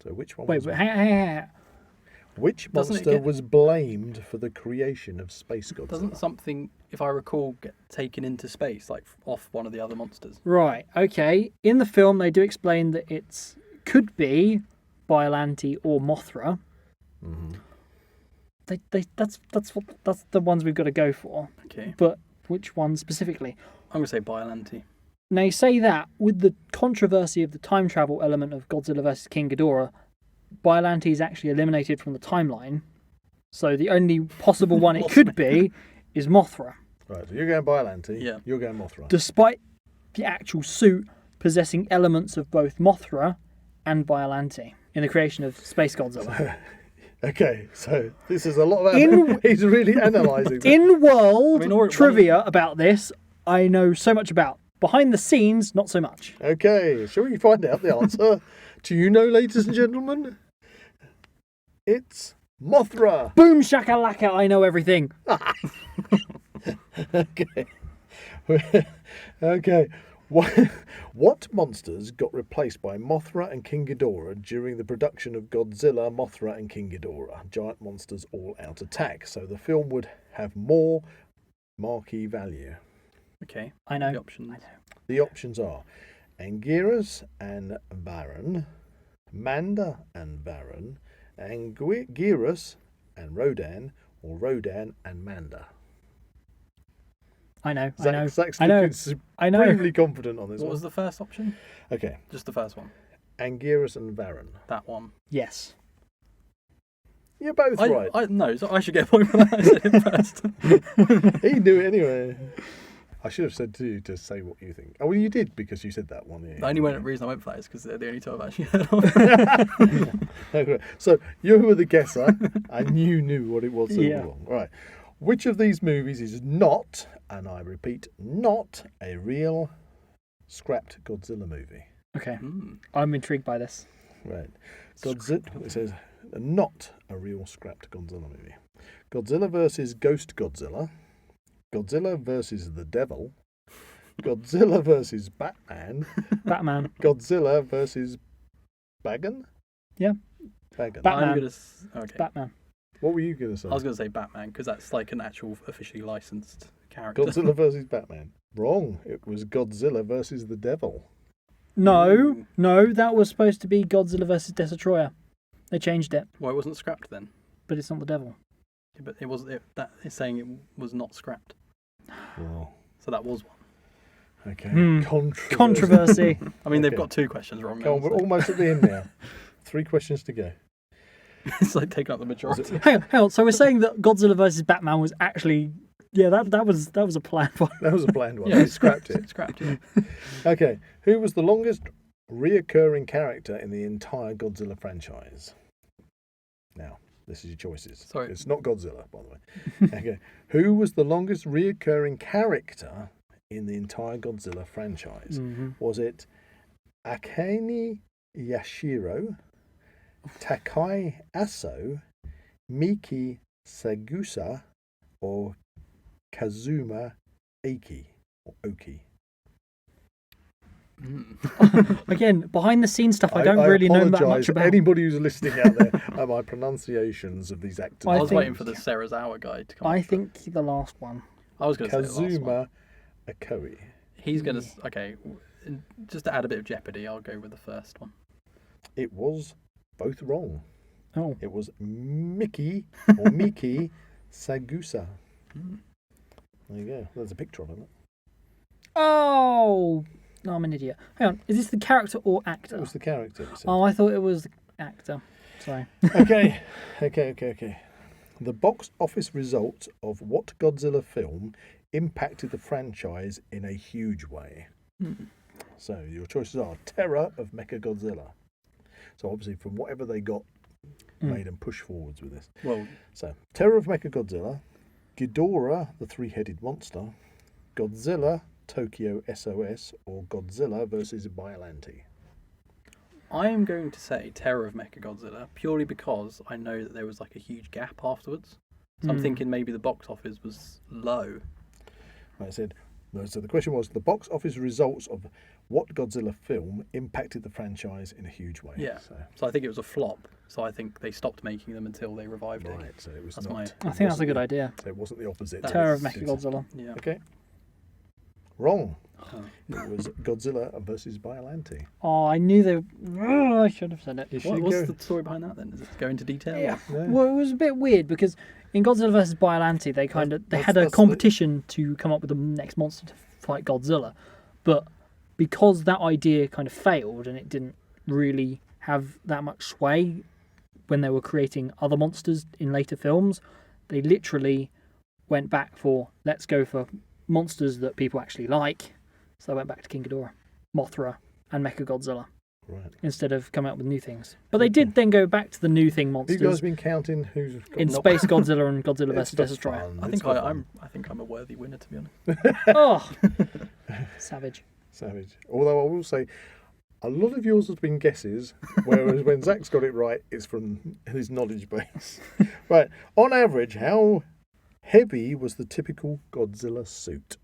So which one Wait, was but hang on. Which Doesn't it monster get- was blamed for the creation of Space Godzilla? Doesn't something, if I recall, get taken into space, like off one of the other monsters? Right, okay. In the film, they do explain that could be Biollante or Mothra. Mhm. That's the ones we've got to go for. Okay. But which one specifically? I'm going to say Biollante. Now you say that with the controversy of the time travel element of Godzilla vs King Ghidorah, Biollante is actually eliminated from the timeline. So the only possible one it could be is Mothra. Right, so you're going Biollante. Yeah. You're going Mothra. Despite the actual suit possessing elements of both Mothra and Biollante in the creation of Space Godzilla. Okay, so this is a lot of... He's really analysing this. In world I mean, trivia about this, I know so much about. Behind the scenes, not so much. Okay, shall we find out the answer? Do you know, ladies and gentlemen? It's Mothra. Boom shakalaka, I know everything. Okay. Okay. What monsters got replaced by Mothra and King Ghidorah during the production of Godzilla, Mothra and King Ghidorah? Giant monsters all out attack. So the film would have more marquee value. Okay. I know. The options. The options are Anguirus and Varan, Manda and Varan, Anguirus and Rodan, or Rodan and Manda. I know. Zach's I know. looking supremely confident on this What one. was the first option? Okay, Just the first one. Anguirus and Varan. That one. Yes. You're both right. No, so I should get a point for that. I said it first. He knew it anyway. I should have said to you to say what you think. Oh, well, you did because you said that one. Yeah, The only reason I went for that is because they're the only two I've actually heard of. Okay. So you were the guesser and you knew what it was all Yeah. along. Right. Which of these movies is not, and I repeat, not a real scrapped Godzilla movie? Okay. Hmm. I'm intrigued by this. Right. Godzilla, it says, not a real scrapped Godzilla movie. Godzilla versus Ghost Godzilla. Godzilla versus the Devil. Godzilla versus Batman. Batman. Godzilla versus Bagan? Yeah. Bagan. Batman. I'm gonna. Okay. Batman. What were you going to say? I was going to say Batman because that's like an actual officially licensed character. Godzilla versus Batman. Wrong. It was Godzilla versus the Devil. No, that was supposed to be Godzilla vs Destroyer. They changed it, Well, it wasn't scrapped then. but it's not the devil. Yeah, but it was. That is saying it was not scrapped. Well, So that was one. okay. Controversy. I mean, they've Okay. got two questions wrong Come now. on, we're So almost at the end now. 3 questions to go. it's like taking up the majority. hang on. So we're saying that Godzilla vs Batman was actually, that was a planned one. That was a planned one. Yeah. We scrapped it. Scrapped. Yeah. Okay. Who was the longest reoccurring character in the entire Godzilla franchise? Now, this is your choices. Sorry. It's not Godzilla, by the way. Okay. Who was the longest reoccurring character in the entire Godzilla franchise? Mm-hmm. Was it Akane Yashiro, Takai Aso, Miki Sagusa, or Kazuma Aiki, or Oki? Again, behind the scenes stuff, I don't really know that much apologise about. anybody who's listening out there at my pronunciations of these actors. I was think- waiting for the Sarazawa guy to come. I up with think the last one. it. I was going to say the last one. Kazuma Akoi. He's going to. Okay, just to add a bit of jeopardy, I'll go with the first one. It was both wrong. Oh, It was Miki or Miki Sagusa. There you go. There's a picture of it. oh, no, I'm an idiot. Hang on, is this the character or It actor? was the character. it said. Oh, I thought it was the actor. Sorry. Okay. The box office results of what Godzilla film impacted the franchise in a huge way? So your choices are Terror of Mechagodzilla. So obviously from whatever they got made them push forwards with this. Well, So Terror of Mechagodzilla, Ghidorah the Three-Headed Monster, Godzilla Tokyo SOS, or Godzilla versus Biollante. I am going to say Terror of Mechagodzilla purely because I know that there was like a huge gap afterwards. So I'm thinking maybe the box office was low. I said, no, so the question was the box office results of what Godzilla film impacted the franchise in a huge way. Yeah. So, So I think it was a flop. So I think they stopped making them until they revived it. right. So it was That's not. my- it I think that's a wasn't good the- idea. So it wasn't the opposite. That Terror of is- Mechagodzilla. Yeah. Okay. Wrong. Oh. It was Godzilla versus Biollante. Oh, I knew they. Oh, I should have said it. What's the story behind that then? Does it go into detail? Yeah. No. Well, it was a bit weird because in Godzilla vs. Biollante, they had a that's competition to come up with the next monster to fight Godzilla, but because that idea kind of failed and it didn't really have that much sway when they were creating other monsters in later films, they literally went back for let's go for monsters that people actually like. So they went back to King Ghidorah, Mothra, and Mechagodzilla. Right. Instead of coming up with new things. But they did then go back to the new thing Have monsters you guys been counting who's got in Space Godzilla and Godzilla vs. It's Destroyer. fun. I It's think fun. I think I'm a worthy winner, to be honest. Oh, savage. Savage. Although I will say, a lot of yours has been guesses, whereas when Zach's got it right, it's from his knowledge base. Right. On average, how heavy was the typical Godzilla suit?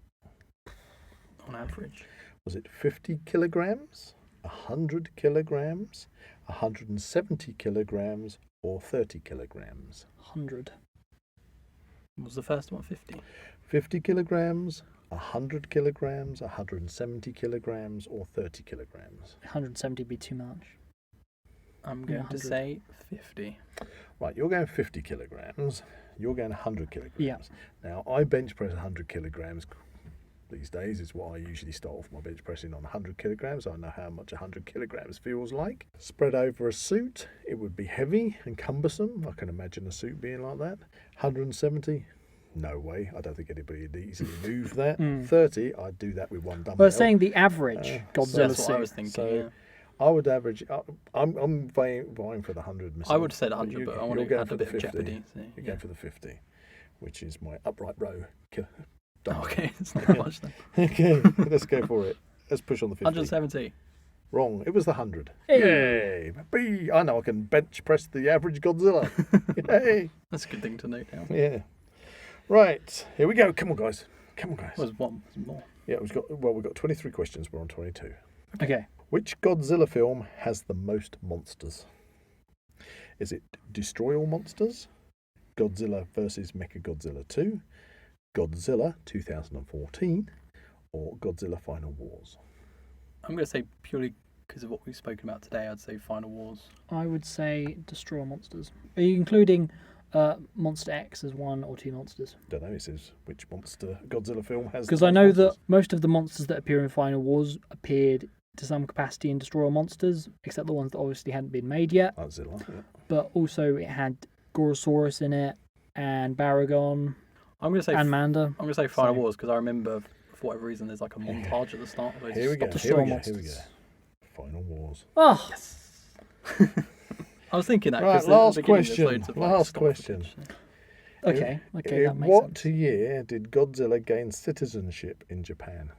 On average. Was it 50 kilograms, 100 kilograms, 170 kilograms, or 30 kilograms? 100. Was the first one 50? 50 kilograms, 100 kilograms, 170 kilograms, or 30 kilograms? 170 would be too much. I'm going to 100. say 50. Right, you're going 50 kilograms. You're going 100 kilograms. Yeah. Now, I bench press 100 kilograms these days. Is what I usually start off my bench pressing on 100 kilograms. I know how much 100 kilograms feels like. Spread over a suit, it would be heavy and cumbersome. I can imagine a suit being like that. 170, no way. I don't think anybody would easily move that. 30, I'd do that with one dumbbell. Well, saying the average Godzilla That's what I was suit. thinking. So, yeah. I would average. I'm vying for the 100 myself. I would have said 100, but I want you're to going add for a the bit of 50. jeopardy. So, You're yeah. going for the 50, which is my upright row. Okay, it's not much then. Okay, let's go for it. Let's push on the 50. 170. Wrong. It was the 100. Hey. Yay! B. I know I can bench press the average Godzilla. Yay! That's a good thing to note down. Yeah. Right. Here we go. Come on, guys. Come on, guys. Was one more. Yeah, we've got 23 questions. We're on 22. Okay. Which Godzilla film has the most monsters? Is it Destroy All Monsters, Godzilla vs. Mechagodzilla 2, Godzilla 2014, or Godzilla Final Wars? I'm going to say purely because of what we've spoken about today, I'd say Final Wars. I would say Destroy All Monsters. Are you including Monster X as one or two monsters? Don't know. It says which monster Godzilla film has. Because the I most know monsters. that most of the monsters that appear in Final Wars appeared to some capacity in Destroy All Monsters, except the ones that obviously hadn't been made yet. Godzilla. Yeah. But also it had Gorosaurus in it, and Baragon, I'm going to say and Manda. I'm going to say Final So- Wars because I remember for whatever reason there's like a montage at the start. Of those Here we go. stop- Here we Destroy go. Here we go. monsters. Final Wars. Oh, I was thinking that. Right, 'cause at the last beginning there's question. loads of, like, Last stock question. footage, so- okay. Okay, that In makes what sense. year did Godzilla gain citizenship in Japan?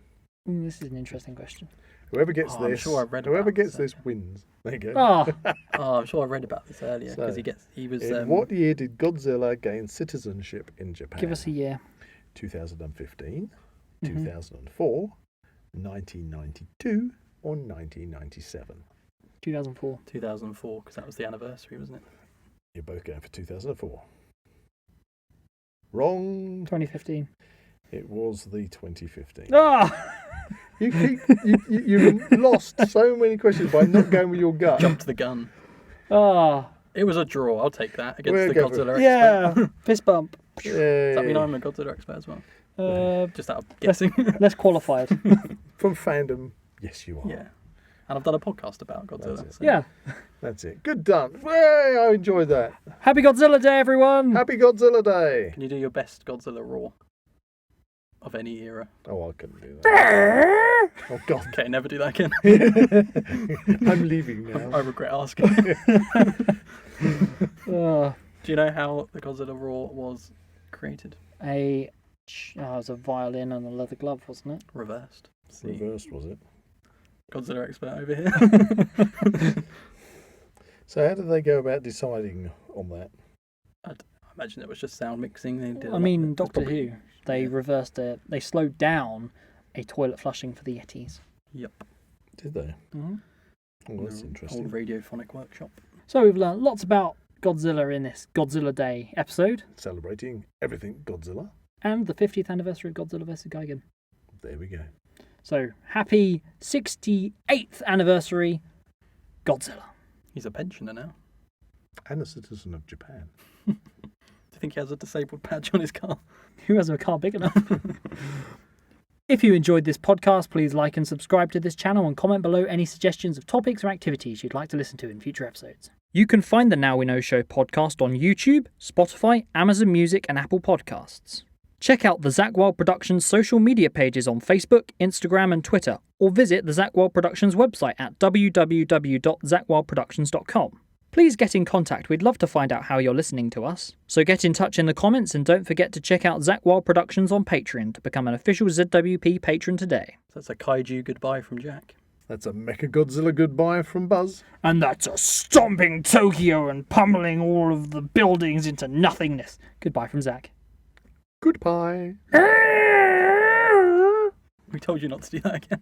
This is an interesting question. Whoever gets Oh, I'm this, sure I've read whoever about gets this, this wins. There you go. Oh, Oh, I'm sure I read about this earlier because So, he was. In what year did Godzilla gain citizenship in Japan? give us a year. 2015, Mhm. 2004, 1992, or 1997? 2004. 2004 because that was the anniversary, wasn't it? You're both going for 2004. Wrong. 2015. It was the 2015. Ah! You've lost so many questions by not going with your gut. Jumped the gun. Ah! It was a draw. I'll take that against We'll the go for Godzilla expert. Yeah! Fist bump. Does that mean I'm a Godzilla expert as well? Just out of guessing. Less qualified. From fandom, yes, you are. Yeah. And I've done a podcast about Godzilla. That's it. So. Yeah. That's it. Good done. Way, I enjoyed that. Happy Godzilla Day, everyone! Happy Godzilla Day. Can you do your best Godzilla roar of any era? Oh, I couldn't do that. Oh, God. Okay, never do that again. I'm leaving I now. regret asking. Ah, Do you know how the Godzilla roar was created? it was a violin and a leather glove, wasn't it? Reversed. See, Reversed, was it? Godzilla expert over here. So how did they go about deciding on that? I imagine it was just sound mixing. They did. I mean, Doctor Who, they reversed it. They slowed down a toilet flushing for the Yetis. Yep. Did they? Mm-hmm. Oh, that's Old interesting. radiophonic workshop. So we've learned lots about Godzilla in this Godzilla Day episode, Celebrating everything Godzilla. and the 50th anniversary of Godzilla vs. Gigan. There we go. So, happy 68th anniversary, Godzilla. He's a pensioner now. And a citizen of Japan. Do you think he has a disabled badge on his car? Who has a car big enough? If you enjoyed this podcast, please like and subscribe to this channel and comment below any suggestions of topics or activities you'd like to listen to in future episodes. You can find the Now We Know Show podcast on YouTube, Spotify, Amazon Music and Apple Podcasts. Check out the Zach Wylde Productions social media pages on Facebook, Instagram and Twitter, or visit the Zach Wylde Productions website at www.zachwyldeproductions.com. Please get in contact, we'd love to find out how you're listening to us. So get in touch in the comments and don't forget to check out Zach Wylde Productions on Patreon to become an official ZWP patron today. That's a kaiju goodbye from Jack. That's a Mechagodzilla goodbye from Buzz. And that's a stomping Tokyo and pummeling all of the buildings into nothingness. Goodbye from Zach. Goodbye. We told you not to do that again.